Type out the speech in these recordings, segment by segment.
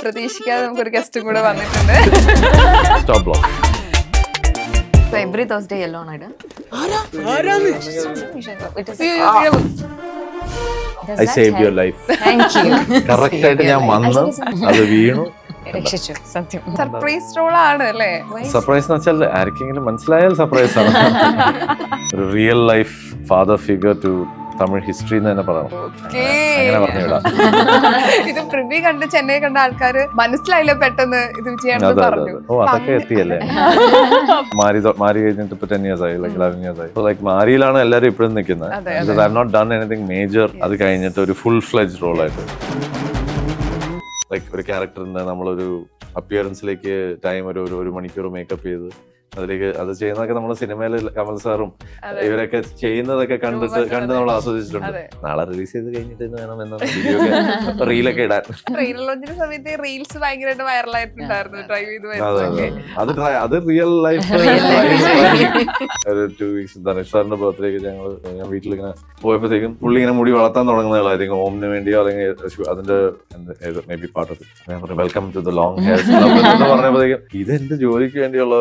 പ്രതീക്ഷിക്കാതെ നമുക്കൊരു ഗസ്റ്റും കൂടെ വന്നിട്ടുണ്ട്. Stop block. So every Thursday yellow on item. I saved your life. Thank you. Correct ആയിട്ട് ഞാൻ വന്ന് അത് വീണു. രക്ഷിച്ചു സത്യം. സർപ്രൈസ് റോൾ ആണ് അല്ലേ? സർപ്രൈസ് എന്ന് വെച്ചാൽ ആർക്കെങ്കിലും മനസ്സിലായാൽ സർപ്രൈസ് ആണ്. ഒരു real life father figure to Tamil history എന്ന് തന്നെ പറയാം. അങ്ങനെ പറഞ്ഞുവിടാം. ഇത് പ്രിവ്യൂ കണ്ട് ചെന്നൈ കണ്ട ആൾക്കാര് മനസ്സിലായില്ല പെട്ടെന്ന് ഇത് വിജയാണെന്ന് പറഞ്ഞു. ഓ അതൊക്കെ എത്തിയല്ലേ. മാറി കഴിഞ്ഞിട്ട് ഇപ്പൊ 10 years ആയി, like 11 years ആയി. ലൈക്ക് മാരിയിലാണ് എല്ലാരും ഇപ്പോഴും നിൽക്കുന്നത്. I have not done anything major. അത് കഴിഞ്ഞിട്ട് ഒരു ഫുൾ ഫ്ലെഡ്ജ് റോൾ ആയിട്ട് ലൈക്ക് ഒരു ക്യാരക്ടറിന്റെ നമ്മളൊരു അപ്പിയറൻസിലേക്ക് ടൈം ഒരു മണിക്കൂർ മേക്കപ്പ് ചെയ്ത് അതിലേക്ക് അത് ചെയ്യുന്നതൊക്കെ നമ്മൾ സിനിമയിൽ കമൽ സാറും ഇവരൊക്കെ ചെയ്യുന്നതൊക്കെ കണ്ട് നമ്മൾ ആസ്വദിച്ചിട്ടുണ്ട്. നാളെ റിലീസ് ചെയ്ത് കഴിഞ്ഞിട്ട് വേണം എന്നാണ് റീലൊക്കെ ഇടാൻ. ട്രെയിലർ ലോഞ്ചിന്റെ സമയത്ത് റീൽസ് ഭയങ്കരമായിട്ട് വൈറലായിട്ടുണ്ടായിരുന്നു. ഡ്രൈവ് ചെയ്ത് വരുന്നതൊക്കെ അത് റിയൽ ലൈഫ്. ഒരു 2 weeks ധനുഷ് സാറിന്റെ ബർത്ത്ഡേക്ക് ഞാൻ വീട്ടിലിങ്ങനെ പോയപ്പോഴത്തേക്കും പുള്ളി ഇങ്ങനെ മുടി വളർത്താൻ തുടങ്ങുന്നതായിരിക്കും ഓമിന് വേണ്ടിയോ അല്ലെങ്കിൽ അതിന്റെ maybe part of welcome to the long hair പറഞ്ഞപ്പോഴത്തേക്കും ഇതെന്റെ ജോലിക്ക് വേണ്ടിയുള്ള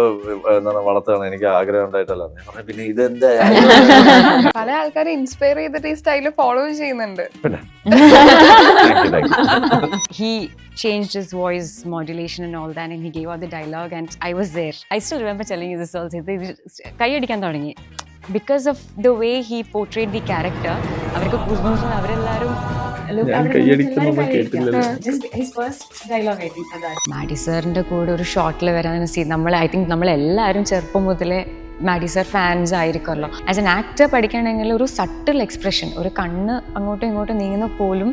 വളർത്താണ്, എനിക്ക് ആഗ്രഹം ഉണ്ടായിട്ടല്ല. പിന്നെ ഇതെന്താ പല ആൾക്കാരെ ഇൻസ്പയർ ചെയ്തിട്ട് ഈ സ്റ്റൈല് ഫോളോ ചെയ്യുന്നുണ്ട്. പിന്നെ he changed his voice modulation and all that, and he gave out the dialogue, and I was there. I still remember telling you this also. കൈയടിക്കാൻ തുടങ്ങി because of the way he portrayed the character. അവർക്ക് goosebumps അവരെല്ലാരും Madey സാറിന്റെ കൂടെ ഒരു ഷോട്ടിൽ വരാൻ I think നമ്മളെല്ലാവരും ചെറുപ്പം മുതലേ മാഡി സാർ ഫാൻസ് ആയിരിക്കുമല്ലോ. ആസ് എൻ ആക്ടർ പഠിക്കുകയാണെങ്കിൽ ഒരു സട്ടിൽ എക്സ്പ്രഷൻ, ഒരു കണ്ണ് അങ്ങോട്ടും ഇങ്ങോട്ടും നീങ്ങുന്ന പോലും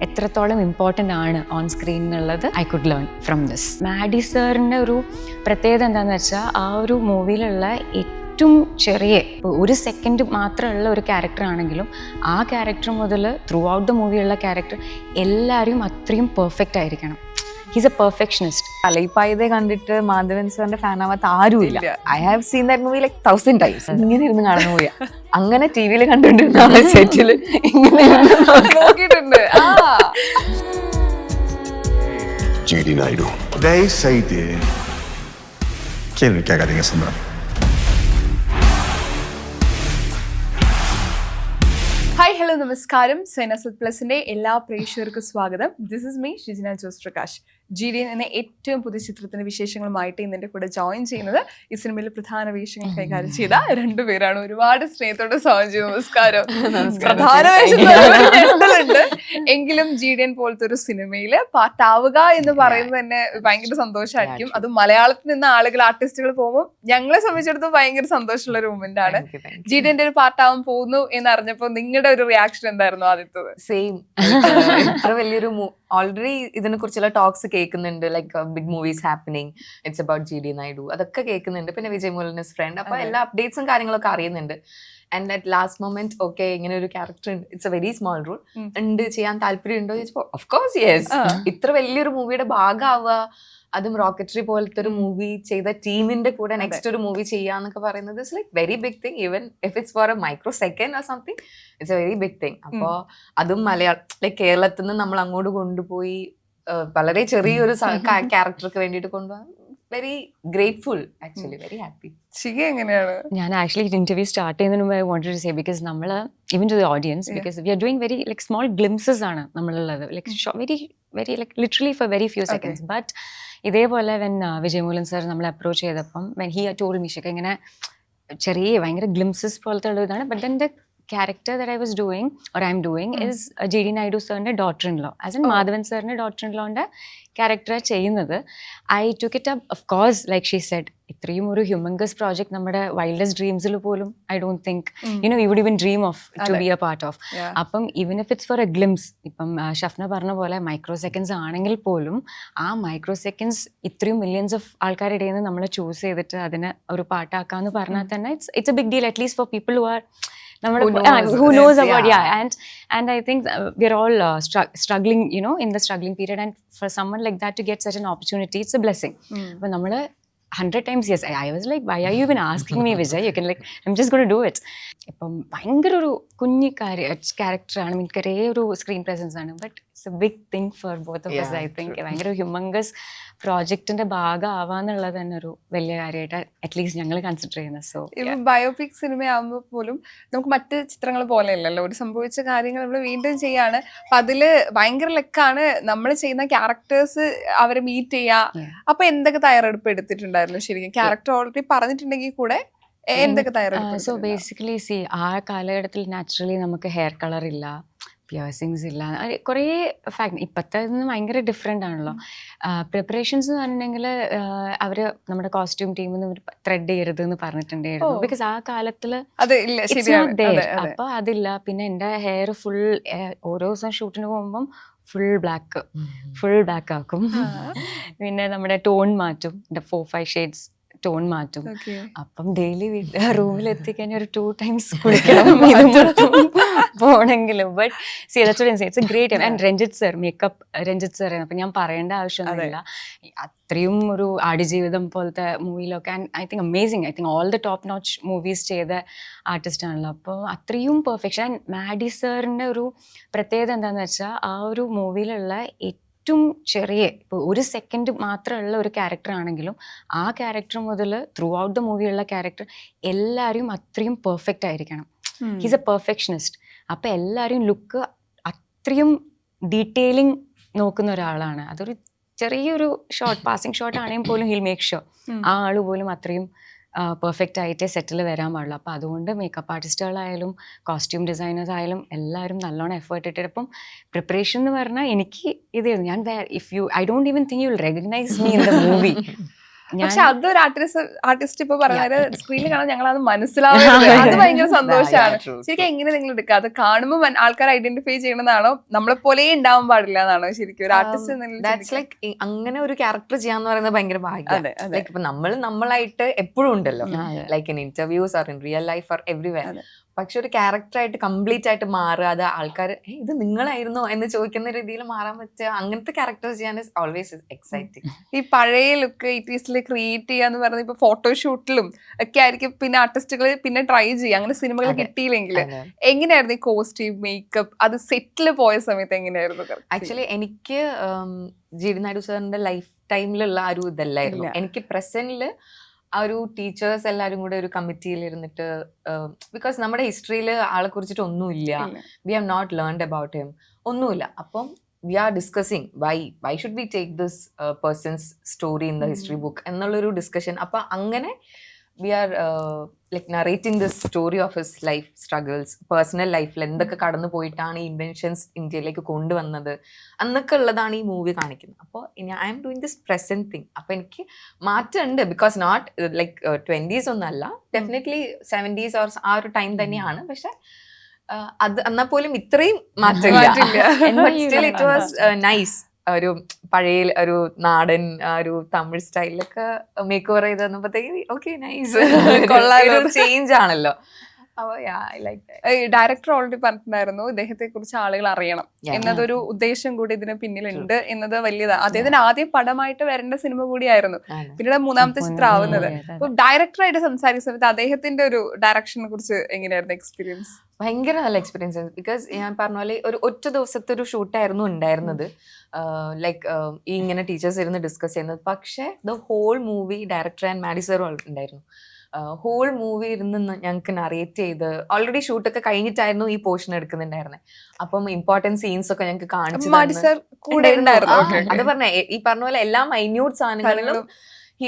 എത്രത്തോളം ഇമ്പോർട്ടൻ്റ് ആണ് ഓൺ സ്ക്രീൻ എന്നുള്ളത് I could learn from this. Maddy സാറിൻ്റെ ഒരു പ്രത്യേകത എന്താണെന്ന് വെച്ചാൽ ആ ഒരു മൂവിയിലുള്ള ഏറ്റവും ചെറിയ ഒരു സെക്കൻഡ് മാത്രമുള്ള ഒരു ക്യാരക്ടർ ആണെങ്കിലും ആ ക്യാരക്ടർ മുതൽ ത്രൂ ഔട്ട് ദ മൂവിയുള്ള ക്യാരക്ടർ എല്ലാവരും അത്രയും പെർഫെക്റ്റ് ആയിരിക്കണം. He's A perfectionist. അലൈപ്പായതേ കണ്ടിട്ട് മാധവൻ സാറിന്റെ ഫാൻ ആവാത്ത ആരുമില്ല. I have seen that movie like 1000 times. ഇങ്ങനെ ഇരുന്ന് കാണുന്ന മൂവിയാ. അങ്ങനെ ടിവിയിൽ കണ്ടിട്ടുണ്ടാവുന്ന സെറ്റില് ഇങ്ങനെ നോക്കിയിട്ടുണ്ട്. GD Naidu. They say dear. क्या करेंगे सम्राट? ഹായ് ഹലോ നമസ്കാരം. സൈനസത് പ്ലസിന്റെ എല്ലാ പ്രേക്ഷകർക്കും സ്വാഗതം. This is me Shijina Jose Prakash. GD എന്ന ഏറ്റവും പുതിയ ചിത്രത്തിന്റെ വിശേഷങ്ങളുമായിട്ട് ഇന്നെ കൂടെ ജോയിൻ ചെയ്യുന്നത് ഈ സിനിമയിലെ പ്രധാന വേഷങ്ങൾ കൈകാര്യം ചെയ്ത രണ്ടുപേരാണ്. ഒരുപാട് സ്നേഹത്തോടെ സ്വാഗതം ചെയ്തു. നമസ്കാരം. പ്രധാന വേഷങ്ങളുണ്ട് എങ്കിലും GD പോലത്തെ ഒരു സിനിമയില് പാട്ടാവുക എന്ന് പറയുന്നത് തന്നെ ഭയങ്കര സന്തോഷമായിരിക്കും. അത് മലയാളത്തിൽ നിന്ന് ആളുകൾ ആർട്ടിസ്റ്റുകൾ പോകുമ്പോൾ ഞങ്ങളെ സംബന്ധിച്ചിടത്തോളം ഭയങ്കര സന്തോഷമുള്ള ഒരു മൂമെന്റ് ആണ്. GD ഒരു പാട്ടാവാൻ പോകുന്നു എന്ന് അറിഞ്ഞപ്പോൾ നിങ്ങളുടെ ഒരു റിയാക്ഷൻ എന്തായിരുന്നു ആദ്യത്തത്? സെയിം. ഇത്ര വലിയൊരു ഓൾറെഡി ഇതിനെ കുറിച്ചുള്ള ടോക്സ് കേൾക്കുന്നുണ്ട്. Like big movies happening, it's about GD Naidu, അതൊക്കെ കേൾക്കുന്നുണ്ട്. പിന്നെ വിജയ് മോഹൻസ് ഫ്രണ്ട്, അപ്പൊ എല്ലാ അപ്ഡേറ്റ്സും കാര്യങ്ങളൊക്കെ അറിയുന്നുണ്ട്. And at last moment okay ഇങ്ങനെ ഒരു ക്യാരക്ടർ ഉണ്ട്, it's a very small role ഉണ്ട്, ചെയ്യാൻ താല്പര്യം ഉണ്ടോ ചോദിച്ചപ്പോ ഓഫ് കോഴ്സ് യെസ്. ഇത്ര വലിയൊരു മൂവിയുടെ ഭാഗമാവുക, അതും റോക്കറ്ററി പോലത്തെ ഒരു മൂവി ചെയ്ത ടീമിന്റെ കൂടെ നെക്സ്റ്റ് ഒരു മൂവി ചെയ്യാന്നൊക്കെ പറയുന്നത് it's like very big thing. Even if it's for a micro second or something, it's a very big thing. അപ്പോ അതും ലൈക്ക് കേരളത്തിൽ നിന്ന് നമ്മൾ അങ്ങോട്ട് കൊണ്ടുപോയി വളരെ ചെറിയൊരു ക്യാരക്ടർക്ക് വേണ്ടിയിട്ട് കൊണ്ടുപോകാൻ very grateful, actually very happy. എങ്ങനെയാണ്? ഞാൻ ആക്ച്വലി ഇന്റർവ്യൂ സ്റ്റാർട്ട് ചെയ്യുന്നതിന് മുമ്പ് I wanted to say because നമ്മൾ even to the audience because we are doing very like small glimpses ആണ് നമ്മളുള്ളത്, like very very like literally for very few seconds. But ഇതേപോലെ when Vijay Mohan sir നമ്മളെ approach ചെയ്തപ്പം when he told me shake ഇങ്ങനെ ചെറിയ ഭയങ്കര glimpses പോലത്തെ ഉള്ള ഇതാണ്. But then the character that I was doing or I'm doing is GD Naidu sir's daughter-in-law, as in Madhavan sir's daughter-in-law ന്റെ ക്യാരക്ടർ ചെയ്യുന്നത്. I took it up, of course, like she said, ഇത്രയും ഒരു ഹ്യൂമൻഗസ് project നമ്മുടെ wildest ഡ്രീംസിൽ പോലും I don't think we would even dream of to be a part of. അപ്പം even if it's for a glimpse, ഇപ്പം ഷഫ്ന പറഞ്ഞ പോലെ micro seconds ആണെങ്കിൽ പോലും ആ മൈക്രോ സെക്കൻഡ്സ് ഇത്രയും മില്യൺസ് ഓഫ് ആൾക്കാരുടെ ഇടയിൽ നിന്ന് നമ്മൾ ചൂസ് ചെയ്തിട്ട് അതിനെ ഒരു പാട്ടാക്കാന്ന് പറഞ്ഞാൽ തന്നെ it's a big deal, at least for people who knows about and I think we're all struggling in the struggling period, and for someone like that to get such an opportunity, it's a blessing. But nammal 100 times yes, I was like, why are you even asking me, Vijay? You can, like, I'm just going to do it. ഇപ്പം ഭയങ്കര ഒരു കുഞ്ഞി ക്യാരക്ടറാണ്, എനിക്കൊരേ ഒരു screen presence ആണ്, but it's a big thing for both of us. Yeah, I think ഭയങ്കര humongous പ്രോജക്റ്റിന്റെ ഭാഗമാവാന്നുള്ളത് തന്നെ ഒരു വലിയ കാര്യമായിട്ട് അറ്റ്ലീസ്റ്റ് ഞങ്ങൾ കൺസിഡർ ചെയ്യുന്നത്. സോ ഇപ്പൊ ബയോപിക് സിനിമയാകുമ്പോൾ പോലും നമുക്ക് മറ്റ് ചിത്രങ്ങൾ പോലെയല്ലല്ലോ, ഒരു സംഭവിച്ച കാര്യങ്ങൾ നമ്മൾ വീണ്ടും ചെയ്യാണ്. അപ്പൊ അതില് ഭയങ്കര ലെക്കാണ് നമ്മൾ ചെയ്യുന്ന ക്യാരക്ടേഴ്സ് അവരെ മീറ്റ് ചെയ്യുക. അപ്പൊ എന്തൊക്കെ തയ്യാറെടുപ്പ് എടുത്തിട്ടുണ്ടായിരുന്നു ശരിക്കും? ക്യാരക്ടർ ഓൾറെഡി പറഞ്ഞിട്ടുണ്ടെങ്കിൽ കൂടെ എന്തൊക്കെ തയ്യാറെടുപ്പ്? സോ ബേസിക്കലി ആ കാലഘട്ടത്തിൽ നാച്ചുറലി നമുക്ക് ഹെയർ കളർ ഇല്ല, പിയേഴ്സിങ്സ് ഇല്ല, കുറേ ഫാക്ട്. ഇപ്പോഴത്തെ ഭയങ്കര ഡിഫറെൻ്റ് ആണല്ലോ. പ്രിപ്പറേഷൻസ് എന്ന് പറഞ്ഞിട്ടുണ്ടെങ്കിൽ അവർ നമ്മുടെ കോസ്റ്റ്യൂം ടീമിൽ നിന്ന് ത്രെഡ് ചെയ്യരുത് എന്ന് പറഞ്ഞിട്ടുണ്ടായിരുന്നു. ബിക്കോസ് ആ കാലത്തിൽ അപ്പൊ അതില്ല. പിന്നെ എൻ്റെ ഹെയർ ഫുൾ ഓരോ ദിവസം ഷൂട്ടിന് പോകുമ്പം ഫുൾ ബ്ലാക്ക് ആക്കും. പിന്നെ നമ്മുടെ ടോൺ മാറ്റും, 4-5 ഷെയ്ഡ്സ് ടോൺ മാറ്റും. അപ്പം ഡെയിലി റൂമിൽ എത്തിക്കഴിഞ്ഞാൽ ഒരു 2 times കുളിക്കണം പോണെങ്കിലും. But it's a great. And Ranjith sir, makeup Ranjith sir, അപ്പം ഞാൻ പറയേണ്ട ആവശ്യമൊന്നുമില്ല. അത്രയും ഒരു ആടുജീവിതം പോലത്തെ മൂവിയിലൊക്കെ and I think amazing. I think all the top notch movies ചെയ്ത ആർട്ടിസ്റ്റ് ആണല്ലോ. അപ്പോൾ അത്രയും പെർഫെക്ഷൻ. ആൻഡ് മാഡി സാറിൻ്റെ ഒരു പ്രത്യേകത എന്താണെന്ന് വെച്ചാൽ ആ ഒരു മൂവിയിലുള്ള ഏറ്റവും ചെറിയ ഇപ്പോൾ 1 second മാത്രമുള്ള ഒരു ക്യാരക്ടർ ആണെങ്കിലും ആ ക്യാരക്ടർ മുതൽ ത്രൂ ഔട്ട് ദ മൂവിയുള്ള ക്യാരക്ടർ എല്ലാവരും അത്രയും പെർഫെക്റ്റ് ആയിരിക്കണം. He's A perfectionist. അപ്പം എല്ലാവരും ലുക്ക് അത്രയും ഡീറ്റെയിലിംഗ് നോക്കുന്ന ഒരാളാണ്. അതൊരു ചെറിയൊരു പാസിംഗ് ഷോട്ട് ആണെങ്കിൽ പോലും ഹിൽ മേക്ക് ഷുവർ ആ ആൾ പോലും അത്രയും പെർഫെക്റ്റ് ആയിട്ടേ സെറ്റിൽ വരാൻ പാടുള്ളൂ. അപ്പോൾ അതുകൊണ്ട് മേക്കപ്പ് ആർട്ടിസ്റ്റുകളായാലും കോസ്റ്റ്യൂം ഡിസൈനേഴ്സ് ആയാലും എല്ലാവരും നല്ലോണം എഫേർട്ട് ഇട്ടിട്ട്. അപ്പം പ്രിപ്പറേഷൻ എന്ന് പറഞ്ഞാൽ എനിക്ക് ഇതായിരുന്നു. ഞാൻ I don't even think you will recognise me in the movie. പക്ഷെ അതൊരു ആർട്ടിസ്റ്റ് ഇപ്പൊ പറഞ്ഞത് സ്ക്രീനിൽ കാണാൻ ഞങ്ങൾ അത് മനസ്സിലാവുന്നത് അത് ഭയങ്കര സന്തോഷമാണ്. ശരിക്കും എങ്ങനെ നിങ്ങൾ എടുക്കുക? അത് കാണുമ്പോൾ ആൾക്കാർ ഐഡന്റിഫൈ ചെയ്യണമെന്നാണോ, നമ്മളെ പോലെ ഉണ്ടാവാൻ പാടില്ല എന്നാണോ ശരിക്കും ഒരു ആർട്ടിസ്റ്റ്? അങ്ങനെ ഒരു ക്യാരക്ടർ ചെയ്യാന്ന് പറയുന്നത് ഭയങ്കര ഭാഗ്യം. ലൈക്ക് ഇപ്പൊ നമ്മളായിട്ട് എപ്പോഴും ഉണ്ടല്ലോ, like in interviews or in real life or everywhere. പക്ഷെ ഒരു ക്യാരക്ടറായിട്ട് കംപ്ലീറ്റ് ആയിട്ട് മാറുക, അത് ആൾക്കാർ ഇത് നിങ്ങളായിരുന്നോ എന്ന് ചോദിക്കുന്ന രീതിയിൽ മാറാൻ പറ്റുക, അങ്ങനത്തെ ക്യാരക്ടേഴ്സ് ചെയ്യാൻ ഇസ് ഓൾവേസ് എക്സൈറ്റിംഗ്. ഈ പഴയ ലുക്ക് 80s ക്രിയേറ്റ് ചെയ്യാന്ന് പറയുന്നത് ഇപ്പൊ ഫോട്ടോഷൂട്ടിലും ഒക്കെ ആയിരിക്കും. പിന്നെ ആർട്ടിസ്റ്റുകൾ പിന്നെ ട്രൈ ചെയ്യുക. അങ്ങനെ സിനിമകൾ കിട്ടിയില്ലെങ്കിൽ എങ്ങനെയായിരുന്നു ഈ കോസ്റ്റ്യൂം മേക്കപ്പ് അത് സെറ്റിൽ പോയ സമയത്ത് എങ്ങനെയായിരുന്നു? ആക്ച്വലി എനിക്ക് ജി.ഡി. നായിഡു സാറിന്റെ ലൈഫ് ടൈമിലുള്ള ആ ഒരു ഇതല്ലായിരുന്നു. എനിക്ക് പ്രസന്റില് ആ ഒരു ടീച്ചേഴ്സ് എല്ലാവരും കൂടെ ഒരു കമ്മിറ്റിയിൽ ഇരുന്നിട്ട്, ബിക്കോസ് നമ്മുടെ ഹിസ്റ്ററിയിൽ ആളെ കുറിച്ചിട്ട് ഒന്നുമില്ല, we have not learned about him, ഒന്നുമില്ല. അപ്പം we are discussing why should we take this person's story in the history book എന്നുള്ളൊരു ഡിസ്കഷൻ. അപ്പം അങ്ങനെ we are like narrating this story of his life struggles, personal ലൈഫിൽ എന്തൊക്കെ കടന്നു പോയിട്ടാണ് ഈ ഇൻവെൻഷൻസ് ഇന്ത്യയിലേക്ക് കൊണ്ടുവന്നത് എന്നൊക്കെ ഉള്ളതാണ് ഈ മൂവി കാണിക്കുന്നത്. അപ്പോൾ I am doing this present thing. അപ്പോൾ എനിക്ക് മാറ്റമുണ്ട്, ബിക്കോസ് നോട്ട് ലൈക്ക് 20s ഒന്നല്ല, ഡെഫിനറ്റ്ലി 70s ഓർ ആ ഒരു ടൈം തന്നെയാണ്. പക്ഷെ അത് എന്നാൽ പോലും ഇത്രയും മാറ്റമില്ല. Still it was nice. ഒരു പഴയ ഒരു നാടൻ ഒരു തമിഴ് സ്റ്റൈലിലൊക്കെ മേക്ക് ഓവർ ചെയ്ത് തന്നപ്പോഴത്തേക്ക് ഓക്കെ നൈസ്, ചേഞ്ച് ആണല്ലോ. ഡയറക്ടർ ഓൾറെഡി പറഞ്ഞിട്ടുണ്ടായിരുന്നു ഇദ്ദേഹത്തെ കുറിച്ച് ആളുകൾ അറിയണം എന്നതൊരു ഉദ്ദേശം കൂടി ഇതിന് പിന്നിലുണ്ട് എന്നത് വലിയതാണ്. അദ്ദേഹത്തിന് ആദ്യം പടമായിട്ട് വരേണ്ട സിനിമ കൂടിയായിരുന്നു, പിന്നീട് 3ാമത്തെ ചിത്രം ആവുന്നത്. അപ്പൊ ഡയറക്ടറായിട്ട് സംസാരിക്കുന്ന സമയത്ത് അദ്ദേഹത്തിന്റെ ഒരു ഡയറക്ഷനെ കുറിച്ച് എങ്ങനെയായിരുന്നു എക്സ്പീരിയൻസ്? ഭയങ്കര നല്ല എക്സ്പീരിയൻസ് ആയിരുന്നു. ബിക്കോസ് ഞാൻ പറഞ്ഞ പോലെ ഒരു ഒറ്റ ദിവസത്തെ ഒരു ഷൂട്ടായിരുന്നു ഉണ്ടായിരുന്നത്. ലൈക്ക് ഈ ഇങ്ങനെ ടീച്ചേഴ്സ് ഇരുന്ന് ഡിസ്കസ് ചെയ്യുന്നത്. പക്ഷേ the whole movie director and Maddy sir ഉണ്ടായിരുന്നു. ഹോൾ മൂവി ഇരുന്ന് ഞങ്ങൾക്ക് നറേറ്റ് ചെയ്ത്, ഓൾറെഡി ഷൂട്ടൊക്കെ കഴിഞ്ഞിട്ടായിരുന്നു ഈ പോർഷൻ എടുക്കുന്നുണ്ടായിരുന്നത്. അപ്പം ഇമ്പോർട്ടൻറ്റ് സീൻസ് ഒക്കെ ഞങ്ങൾക്ക് കാണിച്ചു. അത് പറഞ്ഞ ഈ പറഞ്ഞ പോലെ എല്ലാ minute സാധനങ്ങളിലും he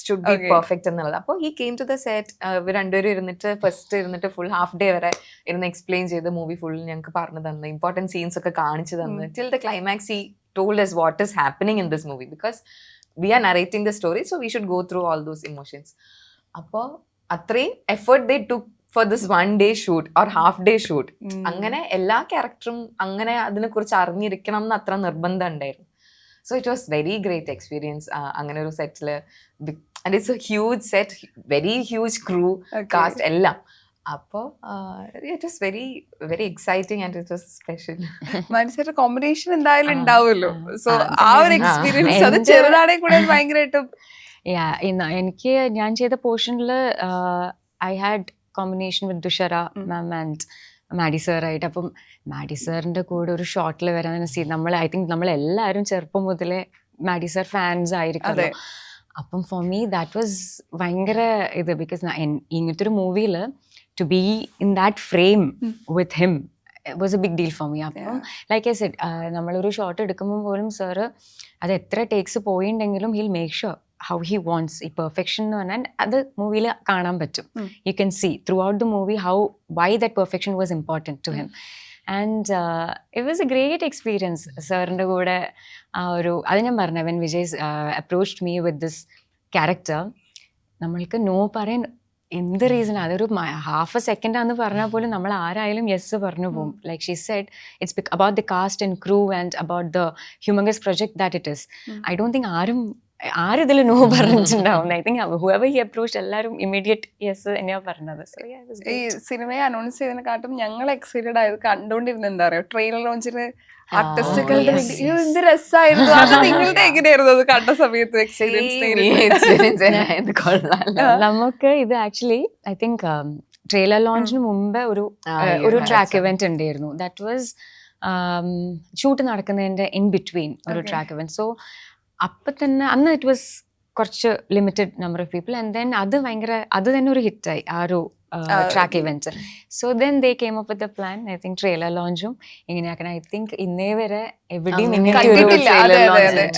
should be perfect എന്നുള്ളത്. അപ്പോൾ he came to the set. ഇവർ രണ്ടുപേരും ഇരുന്നിട്ട് ഫസ്റ്റ് ഇരുന്നിട്ട് ഫുൾ ഹാഫ് ഡേ വരെ ഇരുന്ന് എക്സ്പ്ലെയിൻ ചെയ്ത് മൂവി ഫുൾ ഞങ്ങൾക്ക് പറഞ്ഞു തന്നു, ഇമ്പോർട്ടൻറ്റ് സീൻസ് ഒക്കെ കാണിച്ചു തന്നു. Till the climax he told us what is happening in this movie because we are narrating the story, so we should go through all those emotions. അപ്പോൾ അത്രയും effort they took for this 1 day shoot or half day shoot. അങ്ങനെ എല്ലാ ക്യാരക്ടറും അങ്ങനെ അതിനെക്കുറിച്ച് അറിഞ്ഞിരിക്കണം എന്ന് അത്ര നിർബന്ധം ഉണ്ടായിരുന്നു. So it was very great experience. അങ്ങനെ ഒരു സെറ്റില്, and it's a huge set, very huge crew, cast എല്ലാം. അപ്പോൾ it was very very exciting and it was special. മനസ്സിലായിട്ട് കോമ്പിനേഷൻ എന്തായാലും ഉണ്ടാവുമല്ലോ. സോ ആ ഒരു എക്സ്പീരിയൻസ് അത് ചെറുതാണെങ്കിൽ കൂടെ ഭയങ്കരമായിട്ടും ഞാൻ ചെയ്ത പോർഷനിൽ I had combination with Dushara ma'am and Maddy സാറായിട്ട്. അപ്പം മാഡി സാറിൻ്റെ കൂടെ ഒരു ഷോട്ടിൽ വരാൻ നമ്മൾ ഐ തിങ്ക് നമ്മളെല്ലാവരും ചെറുപ്പം മുതലേ മാഡി സാർ ഫാൻസ് ആയിരിക്കും. അപ്പം ഫോർ മീ ദാറ്റ് വാസ് ഭയങ്കര ഇത്, ബിക്കോസ് ഇങ്ങനത്തെ ഒരു മൂവിയിൽ to be in that frame with him was a big deal for me. അപ്പം ലൈക്ക് ഐ സെഡ്, നമ്മളൊരു ഷോട്ട് എടുക്കുമ്പോൾ പോലും സാറ് അത് എത്ര ടേക്സ് പോയിട്ടുണ്ടെങ്കിലും he'll make sure how he wants. ഈ പെർഫെക്ഷൻ എന്ന് പറഞ്ഞാൽ അത് മൂവിയിൽ കാണാൻ പറ്റും. You can see throughout the movie how why that perfection was important to him. And it was a great experience സാറിൻ്റെ കൂടെ. ആ ഒരു അത് ഞാൻ പറഞ്ഞ when Vijay approached me with this character, നമ്മൾക്ക് നോ പറയാൻ എന്ത് റീസൺ, അതൊരു ഹാഫ് എ സെക്കൻഡാന്ന് പറഞ്ഞാൽ പോലും നമ്മൾ ആരായാലും യെസ് പറഞ്ഞു പോകും. Like she said it's about the cast and crew and about the humongous project that it is. I don't think ആരിതിൽ നോ പറഞ്ഞിട്ടുണ്ടാവും. I think whoever he approached എല്ലാവരും ഇമ്മീഡിയറ്റ് യെസ് തന്നെയാണ് പറഞ്ഞത്. ഈ സിനിമയെ അനൗൺസ് ചെയ്തതിനെക്കാട്ടും ഞങ്ങൾ എക്സൈറ്റഡ് ആയത് കണ്ടോണ്ടിരുന്ന എന്താ പറയാ, ട്രെയിലർ ലോഞ്ചിന് ആർട്ടിസ്റ്റുകളുടെ എന്ത് രസമായിരുന്നു. അത് നിങ്ങളുടെ എങ്ങനെയായിരുന്നു അത് കണ്ട സമയത്ത് എക്സ്പീരിയൻസ്? നമുക്ക് ഇത് ആക്ച്വലി ഐ തിങ്ക് ട്രെയിലർ ലോഞ്ചിന് മുമ്പ് ഒരു ട്രാക്ക് ഇവന്റ് ഉണ്ടായിരുന്നു. ദാറ്റ് വാസ് ഷൂട്ട് നടക്കുന്നതിന്റെ ഇൻ ബിറ്റ്വീൻ ഒരു ട്രാക്ക് ഇവന്റ്. സോ അപ്പം തന്നെ അന്ന് ഇറ്റ് വാസ് കുറച്ച് limited number of people and then അത് തന്നെ ഒരു ഹിറ്റായി ആ ഒരു track event. So then they came up with the plan. I think trailer ലോഞ്ചും ഇങ്ങനെയാക്കണം. ഐ തിങ്ക് ഇന്നേ വരെ എവിടെയും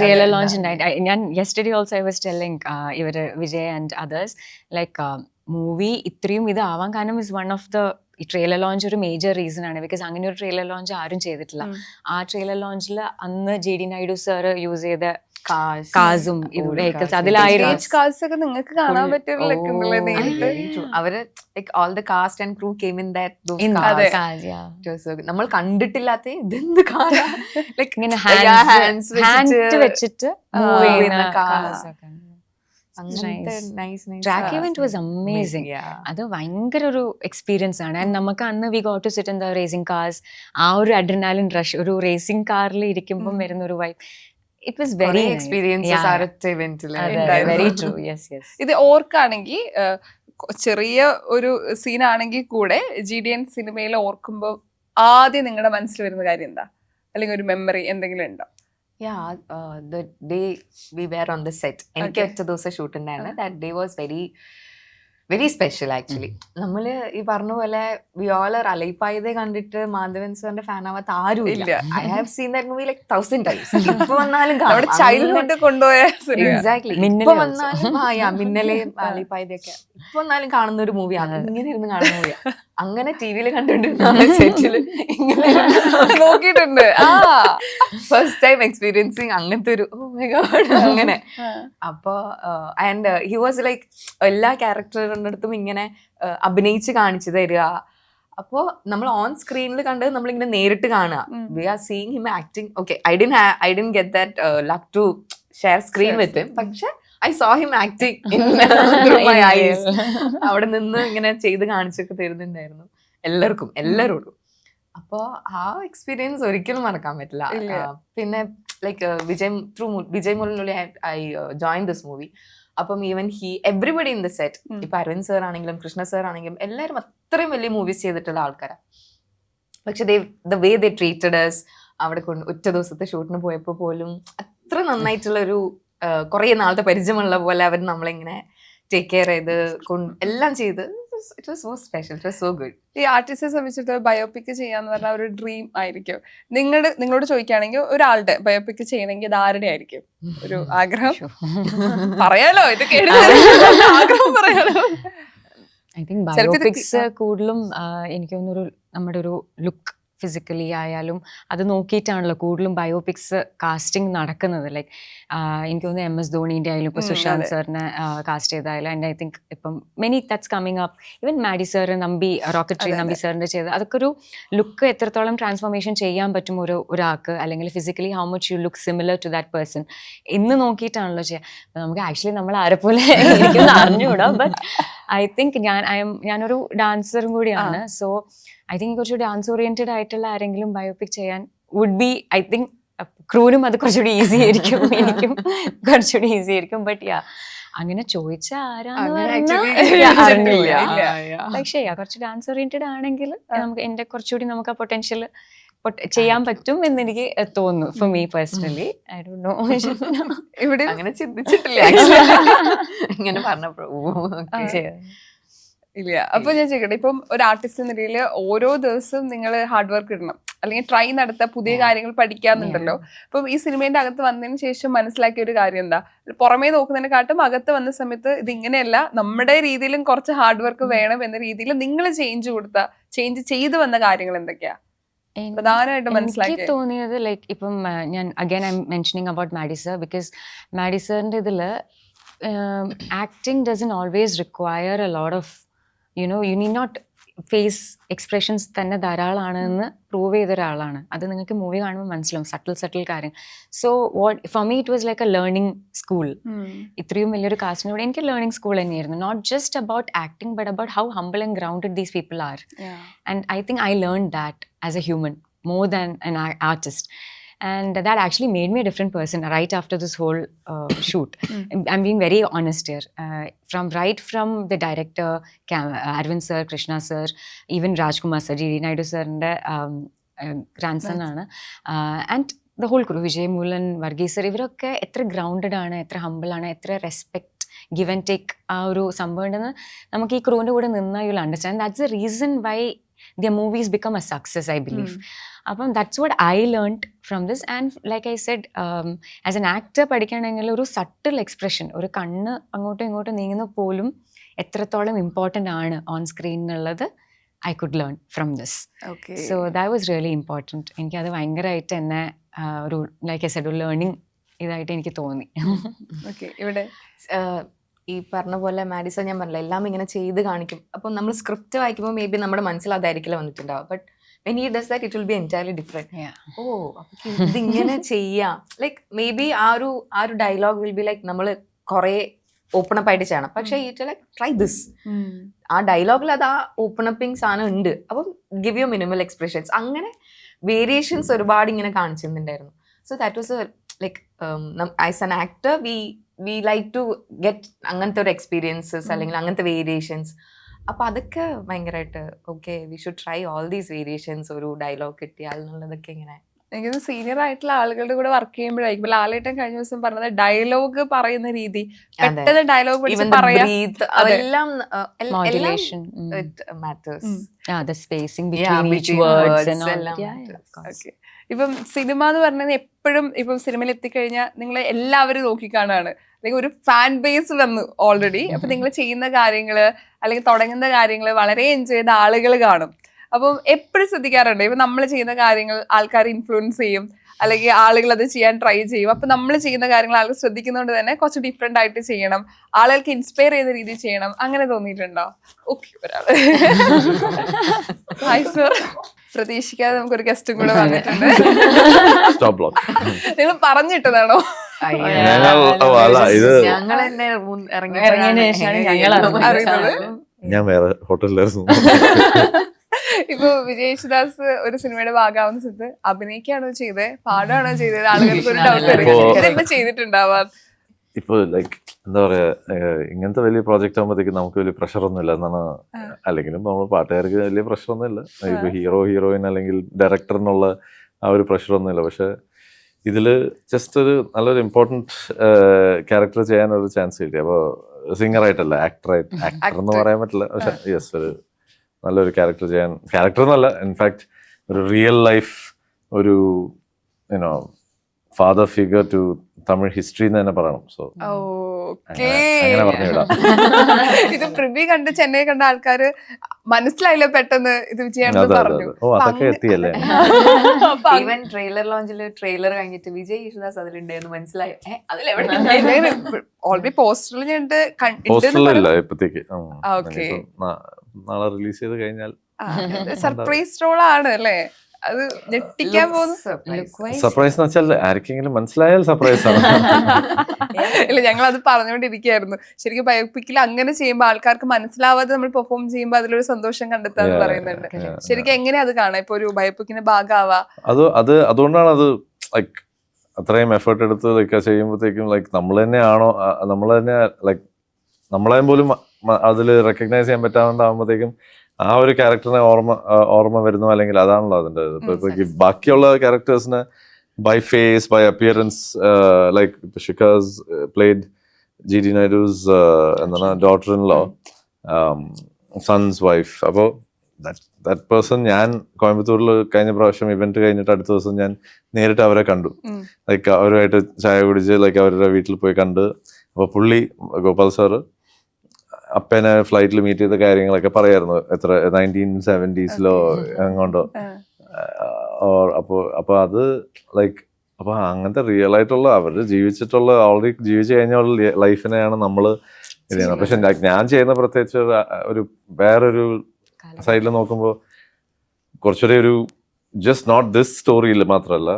ട്രെയിലർ ലോഞ്ച് ഉണ്ടായിട്ട് ഞാൻ yesterday also I was telling ഇവര് Vijay and others like movie ഇത്രയും ഇത് ആവാൻ കാരണം ഇസ് വൺ ഓഫ് ദ ഈ ട്രെയിലർ ലോഞ്ച് ഒരു മേജർ റീസൺ ആണ്. ബിക്കോസ് അങ്ങനെ ഒരു ട്രെയിലർ ലോഞ്ച് ആരും ചെയ്തിട്ടില്ല. ആ ട്രെയിലർ ലോഞ്ചിൽ അന്ന് ജി.ഡി. നായിഡു സാർ യൂസ് ചെയ്ത കാസും വെഹിക്കിൾസ് അതിലായിരുന്നു നിങ്ങൾക്ക് കാണാൻ പറ്റില്ല. അവര് all the cast and crew came in that. നമ്മൾ കണ്ടിട്ടില്ലാത്ത ഇതെന്ത് ഇങ്ങനെ ഹാൻഡ് വെച്ചിട്ട് ട്രാക്ക് ഇവന്റ് വാസ് അമേസിംഗ്. അത് ഭയങ്കര ഒരു എക്സ്പീരിയൻസ് ആണ്. ആൻഡ് നമുക്ക് അന്ന് we got to sit in the racing cars. ആ ഒരു അഡ്രിനാലിൻ റഷ് ഒരു റേസിംഗ് കാറിൽ ഇരിക്കുമ്പോൾ വരുന്ന ഒരു vibe. It was very experiences are at event. Very true. Yes. ഇത് ഓർക്കാണെങ്കിൽ ചെറിയ ഒരു സീനാണെങ്കിൽ കൂടെ GDN സിനിമയിൽ ഓർക്കുമ്പോൾ ആദ്യം നിങ്ങളുടെ മനസ്സിൽ വരുന്ന കാര്യം എന്താ, അല്ലെങ്കിൽ ഒരു മെമ്മറി എന്തെങ്കിലും ഉണ്ടോ? The day we were on the set, എനിക്ക് ഒറ്റ ദിവസം ഷൂട്ട് ഉണ്ടായിരുന്നു. That day was very special actually. നമ്മള് ഈ പറഞ്ഞ പോലെ വി ഓൾ ആർ അലൈപ്പായതേ കണ്ടിട്ട് മാധവൻ സാറിന്റെ ഫാൻ ആവാത്ത ആരും ഇല്ല. I have seen that movie like 1000 times. ഇപ്പൊ വന്നാലും ചൈൽഡ്ഹുഡ് കൊണ്ടുപോയ എക്സാക്ട്ലി ഇപ്പൊ വന്നാലും മിന്നലേയും അലൈപ്പായതൊക്കെ ഇപ്പൊ വന്നാലും കാണുന്ന ഒരു മൂവിയാണ്. ഇങ്ങനെ ഇരുന്ന് കാണുന്ന മൂവിയാ. അങ്ങനെ ടിവിയിൽ കണ്ടുകൊണ്ടിരുന്ന സെറ്റില് നോക്കിയിട്ടുണ്ട്. ഫസ്റ്റ് ടൈം എക്സ്പീരിയൻസിങ് അങ്ങനത്തെ ഒരു ഓ മൈ ഗോഡ് അങ്ങനെ. അപ്പൊ ആൻഡ് ഹി വാസ് ലൈക്ക് എല്ലാ ക്യാരക്ടറുകളുടെ അടുത്തും ഇങ്ങനെ അഭിനയിച്ച് കാണിച്ചു തരിക. അപ്പോ നമ്മൾ ഓൺ സ്ക്രീനിൽ കണ്ടത് നമ്മളിങ്ങനെ നേരിട്ട് കാണുക. We are seeing him acting. Okay, I didn't get that luck to share screen with him. പക്ഷെ I saw him acting through my eyes. അവിടെ നിന്ന് ഇങ്ങനെ ചെയ്ത് കാണിച്ചൊക്കെ തരുന്നുണ്ടായിരുന്നു എല്ലാരോടും. അപ്പൊ ആ എക്സ്പീരിയൻസ് ഒരിക്കലും മറക്കാൻ പറ്റില്ല. പിന്നെ like Vijay Murali I join this movie. അപ്പം even everybody in the set, ഇപ്പൊ അരവിന്ദ് സാർ ആണെങ്കിലും കൃഷ്ണ സാർ ആണെങ്കിലും എല്ലാവരും അത്രയും വലിയ മൂവീസ് ചെയ്തിട്ടുള്ള ആൾക്കാരാണ്. പക്ഷെ the way they treated us അവിടെ ഒറ്റ ദിവസത്തെ ഷൂട്ടിന് പോയപ്പോ പോലും അത്ര നന്നായിട്ടുള്ളൊരു കുറേ നാളത്തെ പരിചയമുള്ള പോലെ അവർ നമ്മളിങ്ങനെ ടേക്ക് കെയർ ചെയ്ത് എല്ലാം ചെയ്ത് it was so special. It was so good. ഈ ആർട്ടിസ്റ്റിനെ സംബന്ധിച്ചിട്ട് ബയോപിക് ചെയ്യാന്ന് പറഞ്ഞാൽ ഒരു ഡ്രീം ആയിരിക്കും. നിങ്ങളോട് ചോദിക്കുകയാണെങ്കിൽ ഒരാളുടെ ബയോപിക് ചെയ്യണമെങ്കിൽ അത് ആരുടെ ആയിരിക്കും ഒരു ആഗ്രഹം? പറയാലോ, ഇത് ആഗ്രഹം പറയാലോ. ഐ തിങ്ക് ബയോപിക്സ് കൂടുതലും എനിക്ക് തോന്നുന്നു നമ്മുടെ ഒരു ലുക്ക് ഫിസിക്കലി ആയാലും അത് നോക്കിയിട്ടാണല്ലോ കൂടുതലും ബയോപിക്സ് കാസ്റ്റിംഗ് നടക്കുന്നത്. ലൈക്ക് എനിക്ക് തോന്നുന്നു MS ധോണിൻ്റെ ആയാലും ഇപ്പോൾ സുശാന്ത് സാറിനെ കാസ്റ്റ് ചെയ്തായാലും. ആൻഡ് ഐ തിങ്ക് ഇപ്പം many that's coming up. Even Maddy sir Rocketry Nambi സാറിൻ്റെ ചെയ്ത് അതൊക്കെ ഒരു ലുക്ക് എത്രത്തോളം ട്രാൻസ്ഫോർമേഷൻ ചെയ്യാൻ പറ്റും ഒരാൾക്ക്, അല്ലെങ്കിൽ physically how much you look similar to that person എന്ന് നോക്കിയിട്ടാണല്ലോ ചെയ്യുക. നമുക്ക് ആക്ച്വലി നമ്മൾ ആരെപ്പോലെ എനിക്കൊന്നും അറിഞ്ഞുകൂടാ. ബട്ട് ഐ തിങ്ക് ഞാനൊരു ഡാൻസറും കൂടിയാണ്. സോ ഐ തിങ്ക് കുറച്ച് ഡാൻസ് ഓറിയന്റഡ് ആയിട്ടുള്ള ആരെങ്കിലും ബയോപിക് ചെയ്യാൻ വുഡ് ബി, ഐ തിങ്ക് ക്രൂനും അത് കുറച്ചുകൂടി ഈസി ആയിരിക്കും, എനിക്കും കുറച്ചുകൂടി ഈസി ആയിരിക്കും. ബട്ട് യാ, അങ്ങനെ ചോദിച്ചാൽ ആരാന്ന് അങ്ങനെ പറഞ്ഞാ actually അറിഞ്ഞില്ല. ഇല്ല. പക്ഷേ കുറച്ച് ഡാൻസ് ഓറിയന്റഡ് ആണെങ്കിൽ നമുക്ക് എന്റെ കുറച്ചുകൂടി നമുക്ക് ആ പൊട്ടൻഷ്യൽ ചെയ്യാൻ പറ്റും എന്ന് എനിക്ക് തോന്നുന്നു. For me personally I don't know. ഇവിടെ അങ്ങനെ ചിന്തിച്ചിട്ടില്ല actually. ഇങ്ങനെ പറഞ്ഞപ്പോ ഇല്ല. അപ്പൊ ഞാൻ ചോദിക്കട്ടെ, ഇപ്പം ഒരു ആർട്ടിസ്റ്റ് എന്ന നിലയിൽ ഓരോ ദിവസവും നിങ്ങൾ ഹാർഡ് വർക്ക് ഇടണം, അല്ലെങ്കിൽ ട്രൈ നടത്തുക, പുതിയ കാര്യങ്ങൾ പഠിക്കാന്നുണ്ടല്ലോ. അപ്പം ഈ സിനിമേന്റെ അകത്ത് വന്നതിന് ശേഷം മനസ്സിലാക്കിയ ഒരു കാര്യം എന്താ? പുറമേ നോക്കുന്നതിനെക്കാട്ടും അകത്ത് വന്ന സമയത്ത് ഇതിങ്ങനെയല്ല, നമ്മുടെ രീതിയിലും കുറച്ച് ഹാർഡ് വർക്ക് വേണം എന്ന രീതിയിൽ നിങ്ങൾ ചേഞ്ച് ചെയ്തു വന്ന കാര്യങ്ങൾ എന്തൊക്കെയാ പ്രധാനമായിട്ട് എനിക്ക് മനസ്സിലാക്കിയത്? തോന്നിയത് ലൈക്ക് ഇപ്പം ഞാൻ again I am mentioning about Maddy sir, because Maddy സാറിൻ്റെ ഇതിൽ acting doesn't always require a lot of you need not face expressions തന്നെ ധാരാളമാണെന്ന് പ്രൂവ് ചെയ്ത ഒരാളാണ്. അത് നിങ്ങൾക്ക് മൂവി കാണുമ്പോൾ മനസ്സിലാവും, സട്ടിൽ കാര്യം. So for me it was like a learning school. ഇത്രയും വലിയൊരു കാസ്റ്റിനോട് എനിക്ക് ലേണിംഗ് സ്കൂൾ തന്നെയായിരുന്നു. Not just about acting but about how humble and grounded these people are. And I think I learn that as a human more than an artist, and that actually made me a different person right after this whole shoot. I'm being very honest here. From the director Arvind sir, Krishna sir, even Rajkumar sir, G.D. Naidu sir and grandson aanu, and the whole crew, Vijay Mulan, Varghese sir, ഇവരൊക്കെ എത്ര grounded ആണ്, എത്ര humble ആണ്, എത്ര respect, give and take ആ ഒരു സംഭവം ഉണ്ടെന്ന് നമുക്ക് ഈ ക്രൂവിൻ്റെ കൂടെ നിന്നാൽ you will understand. That's A reason why their movies become a success, I believe. That's what I learned from this. And like I said, as an actor പഠിക്കണമെങ്കിൽ ഒരു സട്ടിൽ എക്സ്പ്രഷൻ, ഒരു കണ്ണ് അങ്ങോട്ടും ഇങ്ങോട്ടും നീങ്ങുന്ന പോലും എത്രത്തോളം ഇമ്പോർട്ടൻ്റ് ആണ് ഓൺ സ്ക്രീൻ എന്നുള്ളത് I could learn from this. So that was really important. എനിക്കത് ഭയങ്കരമായിട്ട് എന്നെ ഒരു ലൈക്ക് ഐ സെഡ് ഒരു ലേണിംഗ് ഇതായിട്ട് എനിക്ക് തോന്നി. ഇവിടെ ഈ പറഞ്ഞ പോലെ മാഡിസൺ ഞാൻ പറഞ്ഞില്ല, എല്ലാം ഇങ്ങനെ ചെയ്ത് കാണിക്കും. അപ്പം നമ്മൾ സ്ക്രിപ്റ്റ് വായിക്കുമ്പോൾ മേ ബി നമ്മുടെ മനസ്സിൽ അതായിരിക്കില്ല വന്നിട്ടുണ്ടാവും. But when he does that it will be entirely different. ഓ ഇതിങ്ങനെ ചെയ്യാം, ലൈക്ക് മേ ബി ആ ഒരു ഡയലോഗ് വിൽ ബി ലൈക്ക് നമ്മൾ കുറേ ഓപ്പൺ അപ്പ് ആയിട്ട് ചെയ്യണം. പക്ഷേ ഇറ്റ് ലൈക്ക് ട്രൈ ദിസ്, ആ ഡയലോഗിൽ അത് ആ ഓപ്പൺ അപ്പിങ് സാധനം ഉണ്ട്. അപ്പം ഗിവ് യു മിനിമൽ എക്സ്പ്രഷൻസ്, അങ്ങനെ വേരിയേഷൻസ് ഒരുപാട് ഇങ്ങനെ കാണിച്ചിട്ടുണ്ടായിരുന്നു. So that was like as an actor we like to get അങ്ങനത്തെ ഒരു എക്സ്പീരിയൻസസ് അല്ലെങ്കിൽ അങ്ങനത്തെ വേരിയേഷൻസ്. അപ്പോൾ അതൊക്കെ ഭയങ്കരമായിട്ട് okay we should try all these variations ഒരു ഡയലോഗ് കിട്ടിയാൽ എന്നുള്ളതൊക്കെ ഇങ്ങനെ. എനിക്ക് സീനിയർ ആയിട്ടുള്ള ആളുകളുടെ കൂടെ വർക്ക് ചെയ്യുമ്പോഴായിരിക്കും ലാലേട്ടൻ കഴിഞ്ഞ ദിവസം പറഞ്ഞത് ഡയലോഗ് പറയുന്ന രീതി, പെട്ടെന്ന് ഡയലോഗ് അതെല്ലാം the spacing between each words and all. Okay. ഇപ്പം സിനിമ എന്ന് പറഞ്ഞത് എപ്പോഴും ഇപ്പം സിനിമയിൽ എത്തിക്കഴിഞ്ഞാൽ നിങ്ങൾ എല്ലാവരും നോക്കിക്കാണാണ്, അല്ലെങ്കിൽ ഒരു ഫാൻ ബേസ് വന്നു ഓൾറെഡി. അപ്പൊ നിങ്ങൾ ചെയ്യുന്ന കാര്യങ്ങള് അല്ലെങ്കിൽ തുടങ്ങുന്ന കാര്യങ്ങൾ വളരെ എൻജോയ് ചെയ്ത ആളുകൾ കാണും. അപ്പം എപ്പോഴും ശ്രദ്ധിക്കാറുണ്ട്, ഇപ്പൊ നമ്മൾ ചെയ്യുന്ന കാര്യങ്ങൾ ആൾക്കാർ ഇൻഫ്ലുവൻസ് ചെയ്യും, അല്ലെങ്കിൽ ആളുകൾ അത് ചെയ്യാൻ ട്രൈ ചെയ്യും. അപ്പൊ നമ്മൾ ചെയ്യുന്ന കാര്യങ്ങൾ ആളുകൾ ശ്രദ്ധിക്കുന്നതുകൊണ്ട് തന്നെ കുറച്ച് ഡിഫറെന്റ് ആയിട്ട് ചെയ്യണം, ആളുകൾക്ക് ഇൻസ്പയർ ചെയ്യുന്ന രീതിയിൽ ചെയ്യണം. അങ്ങനെ തോന്നിയിട്ടുണ്ടോ? ഓക്കെ, ഒരാള് ഹായ് സർ, പ്രതീക്ഷിക്കാതെ നമുക്കൊരു ഗസ്റ്റും കൂടെ വന്നിട്ടുണ്ട്. നിങ്ങൾ പറഞ്ഞിട്ടതാണോ? ഞങ്ങൾ തന്നെ ഇറങ്ങിയതിന് ശേഷമാണ് ഞങ്ങൾ അറിയുന്നത്. ഞാൻ വേറെ ഹോട്ടലിലായിരുന്നു. ഇപ്പൊ വിജയ് യേശുദാസ് ഒരു സിനിമയുടെ ഭാഗമാവുന്ന സ്ഥലത്ത് അഭിനയിക്കാണോ ചെയ്തത്, പാടാണോ ചെയ്തത്, ആളുകൾക്ക് ഒരു ഡൗട്ട് ഇപ്പൊ ചെയ്തിട്ടുണ്ടാവാം. ഇപ്പൊ ലൈക്ക് എന്താ പറയാ, ഇങ്ങനത്തെ വലിയ പ്രോജക്റ്റ് ആകുമ്പോഴത്തേക്ക് നമുക്ക് വലിയ പ്രഷർ ഒന്നും ഇല്ല എന്നാണ്. അല്ലെങ്കിലും നമ്മൾ പാട്ടുകാർക്ക് വലിയ പ്രഷർ ഒന്നും ഇല്ല. ഇപ്പൊ ഹീറോയിൻ അല്ലെങ്കിൽ ഡയറക്ടർ എന്നുള്ള ആ ഒരു പ്രഷർ ഒന്നും ഇല്ല. പക്ഷെ ഇതില് ജസ്റ്റ് ഒരു നല്ലൊരു ഇമ്പോർട്ടൻറ്റ് ക്യാരക്ടർ ചെയ്യാനൊരു ചാൻസ് കിട്ടി. അപ്പോൾ സിംഗർ ആയിട്ടല്ല, ആക്ടർ എന്ന് പറയാൻ പറ്റില്ല. പക്ഷെ യെസ്, ഒരു നല്ലൊരു ക്യാരക്ടർ ചെയ്യാൻ, ക്യാരക്ടർ എന്നല്ല, ഇൻഫാക്ട് ഒരു റിയൽ ലൈഫ് ഒരു you know father figure to Tamil history എന്ന് തന്നെ പറയണം. സോ അങ്ങനെ പറഞ്ഞുവിടാം. ഇത് പ്രിവ്യൂ കണ്ട് ചെന്നൈ കണ്ട ആൾക്കാര് മനസ്സിലായില്ല പെട്ടെന്ന് ഇത് വിജയാണെന്ന് പറഞ്ഞു. ഓ അതൊക്കെ എത്തിയല്ലേ. ഈവൻ ട്രെയിലർ ലോഞ്ചില് ട്രെയിലർ കഴിഞ്ഞിട്ട് വിജയ് യേശുദാസ് അതിലുണ്ടായിരുന്നു മനസ്സിലായോ? ഓൾറെഡി പോസ്റ്ററിൽ ഞാൻ പോസ്റ്ററിലില്ല ഇപ്പത്തേക്ക്. നാളെ റിലീസ് ചെയ്ത് കഴിഞ്ഞാൽ സർപ്രൈസ് റോൾ ആണ് അല്ലേ? അത് ഞെട്ടിക്കാൻ പോകുന്നു. സർപ്രൈസ് എന്ന് വെച്ചാൽ ആർക്കെങ്കിലും മനസ്സിലായാൽ സർപ്രൈസ് ആണ്. ഇല്ല, ഞങ്ങൾ അത് പറഞ്ഞുകൊണ്ടിരിക്കുകയായിരുന്നു. ശരിക്കും ബയോപിക്കിൽ അങ്ങനെ ചെയ്യുമ്പോൾ ആൾക്കാർക്ക് മനസ്സിലാവാതെ നമ്മൾ പെർഫോം ചെയ്യുമ്പോൾ അതിലൊരു സന്തോഷം കണ്ടെത്താന്ന് പറയുന്നുണ്ട്. ശരിക്കും എങ്ങനെയാ അത് കാണാം? ഇപ്പൊ ഒരു ബയോപിക്കിന്റെ ഭാഗമാവാ അതുകൊണ്ടാണ് അത് ലൈക്ക് അത്രയും എഫേർട്ട് എടുത്ത് ലൈക്ക് ചെയ്യുമ്പോഴത്തേക്കും ലൈക്ക് നമ്മൾ തന്നെയാണോ നമ്മൾ തന്നെ ലൈക്ക് നമ്മളെ പോലും അതിൽ റെക്കഗ്നൈസ് ചെയ്യാൻ പറ്റാണ്ടാകുമ്പോഴത്തേക്കും ആ ഒരു ക്യാരക്ടറിനെ ഓർമ്മ വരുന്നു, അല്ലെങ്കിൽ അതാണല്ലോ അതിൻ്റെ ഇപ്പൊ ബാക്കിയുള്ള ക്യാരക്ടേഴ്സിന് by face, by appearance, like ഷിക്കാസ് പ്ലേഡ് GD Naidu's എന്താണ് daughter in law, son's wife. അപ്പോൾ ദാറ്റ് പേഴ്സൺ ഞാൻ കോയമ്പത്തൂരിൽ കഴിഞ്ഞ പ്രാവശ്യം ഇവന്റ് കഴിഞ്ഞിട്ട് അടുത്ത ദിവസം ഞാൻ നേരിട്ട് അവരെ കണ്ടു. ലൈക്ക് അവരുമായിട്ട് ചായ കുടിച്ച് ലൈക്ക് അവരുടെ വീട്ടിൽ പോയി കണ്ട്. അപ്പോൾ പുള്ളി ഗോപാൽ സാറ് അപ്പനെ ഫ്ലൈറ്റിൽ മീറ്റ് ചെയ്ത കാര്യങ്ങളൊക്കെ പറയായിരുന്നു, എത്ര 1970s അങ്ങോട്ടോ. അപ്പോൾ അത് ലൈക്ക് അപ്പൊ അങ്ങനത്തെ റിയൽ ആയിട്ടുള്ള അവര് ജീവിച്ചിട്ടുള്ള ഓൾറെഡി ജീവിച്ചു കഴിഞ്ഞുള്ള ലൈഫിനെയാണ് നമ്മൾ ഇത് ചെയ്യുന്നത്. പക്ഷെ ഞാൻ ചെയ്യുന്ന പ്രത്യേകിച്ച് ഒരു വേറൊരു സൈഡിൽ നോക്കുമ്പോൾ കുറച്ചുകൂടി ഒരു ജസ്റ്റ് നോട്ട് ദിസ് സ്റ്റോറിയിൽ മാത്രമല്ല,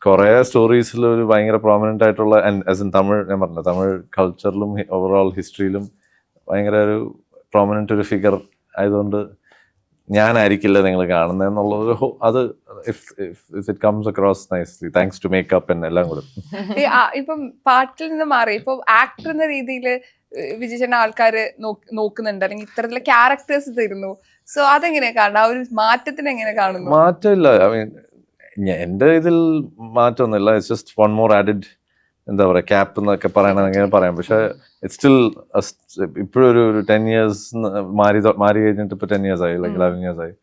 കുറെ സ്റ്റോറീസിൽ ഒരു ഭയങ്കര പ്രോമിനന്റ് ആയിട്ടുള്ള ആസ് ഇൻ തമിഴ്, ഞാൻ പറഞ്ഞ തമിഴ് കൾച്ചറിലും ഓവറോൾ ഹിസ്റ്ററിയിലും ഭയങ്കര ഒരു പ്രോമിനന്റ് ഒരു ഫിഗർ ആയതുകൊണ്ട് ഞാനായിരിക്കില്ല നിങ്ങൾ കാണുന്നതെന്നുള്ളത് അത് it comes across nicely thanks to makeup എല്ലാം കൂടെ. ഇപ്പം പാട്ടിൽ നിന്ന് മാറി ഇപ്പൊ ആക്ടർ എന്ന രീതിയിൽ വിജയിച്ച ആൾക്കാര് നോക്കുന്നുണ്ട്, അല്ലെങ്കിൽ ഇത്തരത്തിലുള്ള ക്യാരക്ടേഴ്സ് തരുന്നു. സോ അതെങ്ങനെയാ കാണുന്നത്? ആ ഒരു മാറ്റത്തിന് എങ്ങനെ കാണുന്നു? മാറ്റമില്ല, ഐ മീൻ എന്റെ ഇതിൽ മാറ്റമൊന്നുമില്ല. It's just one more added എന്താ പറയുക ക്യാപ്പ് എന്നൊക്കെ പറയണമെങ്കിൽ പറയാം. പക്ഷെ ഇറ്റ്സ് സ്റ്റിൽ ഇപ്പോഴും ഒരു 10 years മാറി കഴിഞ്ഞിട്ട് ഇപ്പൊ 10 years ആയി, ലൈക്ക് 11 years ആയി.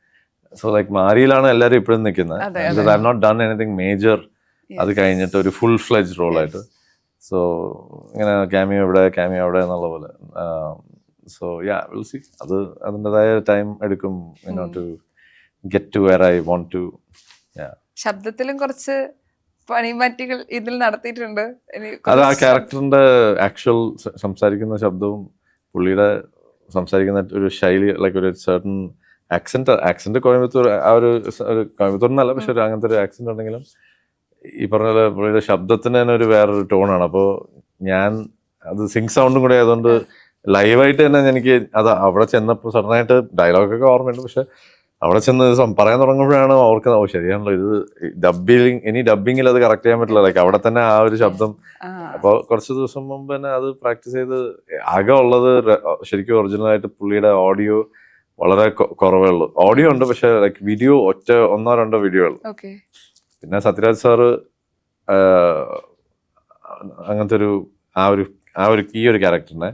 സോ ലൈക്ക് മാരിയിലാണ് എല്ലാവരും ഇപ്പോഴും നിൽക്കുന്നത്. I have not done anything major അത് കഴിഞ്ഞിട്ട് ഒരു ഫുൾ ഫ്ലെഡ്ജ് റോളായിട്ട്. സോ ഇങ്ങനെ ക്യാമിയോ അവിടെ എന്നുള്ള പോലെ. സോ യാ വിൽ സീ, അത് അതിൻ്റെതായ ടൈം എടുക്കും to get to where I want to. ശബ്ദത്തിലും കുറച്ച് പണിമാറ്റികൾ ഇതിൽ നടത്തിയിട്ടുണ്ട്. അത് ആ ക്യാരക്ടറിന്റെ ആക്ച്വൽ സംസാരിക്കുന്ന ശബ്ദവും പുള്ളിയുടെ സംസാരിക്കുന്ന ഒരു ശൈലി, ലൈക്ക് ഒരു സർട്ടൺ ആക്സെന്റ് കോയമ്പത്തൂർ, ആ ഒരു കോയമ്പത്തൂർ എന്നല്ല, പക്ഷെ ഒരു അങ്ങനത്തെ ഒരു ആക്സെന്റ് ഉണ്ടെങ്കിലും ഈ പറഞ്ഞ പോലെ പുള്ളിയുടെ ശബ്ദത്തിന് തന്നെ ഒരു വേറൊരു ടോണാണ്. അപ്പോൾ ഞാൻ അത് സിങ്ക് സൗണ്ടും കൂടെ ആയതുകൊണ്ട് ലൈവായിട്ട് തന്നെ എനിക്ക് അത് അവിടെ ചെന്നപ്പോൾ സഡനായിട്ട് ഡയലോഗൊക്കെ ഓർമ്മയുണ്ട്. പക്ഷെ അവിടെ ചെന്ന് പറയാൻ തുടങ്ങുമ്പോഴാണ് ഓർക്കുന്നത്, ഓ ശരിയാണല്ലോ ഇത് ഡബ്ബിങ്ങിൽ അത് കറക്റ്റ് ചെയ്യാൻ പറ്റില്ല, ലൈക്ക് അവിടെ തന്നെ ആ ഒരു ശബ്ദം. അപ്പോൾ കുറച്ച് ദിവസം മുമ്പ് തന്നെ അത് പ്രാക്ടീസ് ചെയ്ത് ആകെ ഉള്ളത് ശരിക്കും ഒറിജിനലായിട്ട് പുള്ളിയുടെ ഓഡിയോ വളരെ കുറവേ ഉള്ളൂ. ഓഡിയോ ഉണ്ട്, പക്ഷെ ലൈക്ക് വീഡിയോ 1-2 വീഡിയോ ഉള്ളു. പിന്നെ സത്യരാജ് സാറ് അങ്ങനത്തെ ഒരു ഈ ഒരു ക്യാരക്ടറിനെ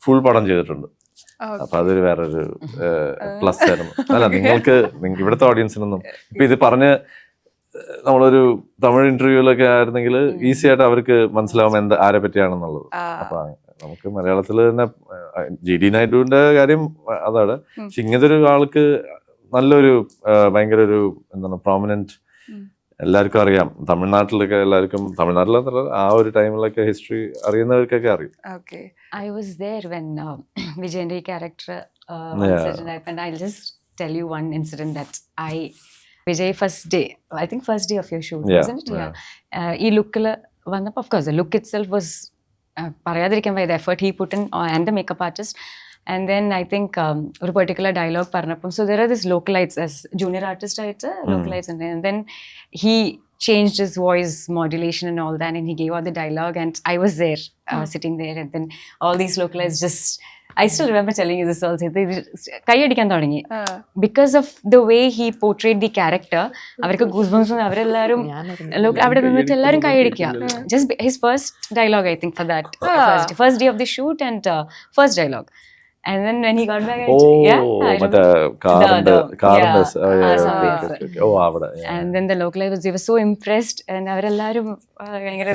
ഫുൾ പടം ചെയ്തിട്ടുണ്ട്. അപ്പൊ അതൊരു വേറൊരു പ്ലസ് ആയിരുന്നു. അല്ല നിങ്ങൾക്ക് ഇവിടുത്തെ ഓഡിയൻസിനൊന്നും ഇപ്പൊ ഇത് പറഞ്ഞ് നമ്മളൊരു തമിഴ് ഇന്റർവ്യൂലൊക്കെ ആയിരുന്നെങ്കിൽ ഈസി ആയിട്ട് അവർക്ക് മനസ്സിലാവും ആരെ പറ്റിയാണെന്നുള്ളത്. അപ്പൊ നമുക്ക് മലയാളത്തിൽ തന്നെ GD നായിഡുവിന്റെ കാര്യം അതാണ്. പക്ഷെ ഇങ്ങനത്തെ ഒരു ആൾക്ക് നല്ലൊരു ഭയങ്കര ഒരു എന്താണ് പ്രോമിനന്റ്, എല്ലാവർക്കും അറിയാം തമിഴ്നാട്ടിലൊക്കെ, എല്ലാവർക്കും തമിഴ്നാട്ടിലെന്നല്ല ആ ഒരു ടൈമിലൊക്കെ ഹിസ്റ്ററി അറിയുന്നവർക്കൊക്കെ അറിയും. I was there when Vijay's character and I'll just tell you one incident that Vijay first day of your shoot, wasn't it? Ee look of course the look itself was parayadirikan by the effort he put in and the makeup artist. And then I think a particular dialogue parnappam, so there are these localites as junior artist localites, and then he changed his voice modulation and all that, and he gave out the dialogue, and I was there sitting there, and then all these localites just, I still remember telling you this also, kaiyadikan thodanggi because of the way he portrayed the character. Avarku goosebumps avrellarum avade ninnitte ellarum kaiyadikka, just his first dialogue I think for that first day of the shoot and first dialogue. And then when he got back, മറ്റേ കാറിന്റെ and then the locals, they were so impressed, and അവരെല്ലാരും ഭയങ്കര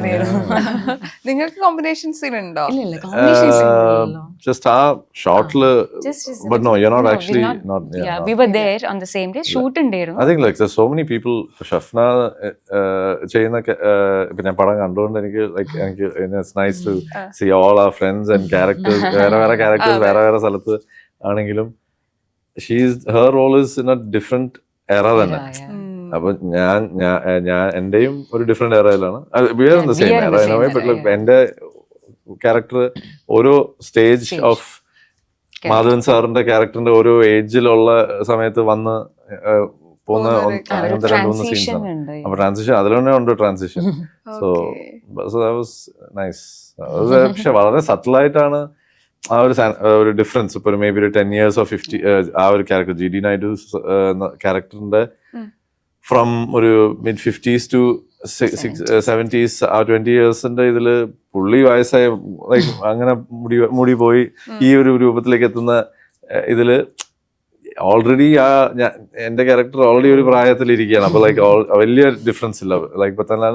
നിങ്ങൾക്ക് combination scene ഉണ്ടോ? ഇല്ല combination scene just ആ ഷോട്ടില്, but no you're not actually not we were there on the same day shoot ഉണ്ടായിരുന്നു. I think like there's so many people. Shafna ചെയ്യുന്ന ഇപ്പൊ ഞാൻ പടം കണ്ടുകൊണ്ട് എനിക്ക് it's nice to see all our friends and characters, വേറെ characters വേറെ സ്ഥലത്ത് ആണെങ്കിലും her role is in a different era തന്നെ. അപ്പൊ ഞാൻ എന്റെയും ഒരു different എറയിലാണ്. we are in the same era in a way, but like എന്റെ ക്യാരക്ടർ ഓരോ സ്റ്റേജ് ഓഫ് മാധവൻ സാറിന്റെ ക്യാരക്ടറിന്റെ ഓരോ ഏജിലുള്ള സമയത്ത് വന്ന് പോകുന്ന അങ്ങനത്തെ 2-3 സീൻസ് ട്രാൻസിഷൻ ആണ്. ഉണ്ട്. അപ്പൊ ട്രാൻസിഷൻ അതിൽ തന്നെ ഉണ്ട് transition. So that was nice. പക്ഷെ വളരെ സട്ടിലായിട്ടാണ് ആ ഒരു ഡിഫറൻസ്. ഇപ്പൊ മേ ബി ഒരു 10 years or 50 ആ ഒരു ക്യാരക്ടർ GD നായിഡു ക്യാരക്ടറിന്റെ ഫ്രം ഒരു mid-50s to 70s ആ 20 years ഇതില് പുള്ളി വയസ്സായ ലൈക്ക് അങ്ങനെ മുടി പോയി ഈ ഒരു രൂപത്തിലേക്ക് എത്തുന്ന ഇതില് ഓൾറെഡി എന്റെ ക്യാരക്ടർ ഓൾറെഡി ഒരു പ്രായത്തിലിരിക്കുകയാണ്. അപ്പൊ ലൈക്ക് വലിയ ഡിഫറൻസ് ഇല്ല. ലൈക്ക് ഇപ്പൊ തന്നെ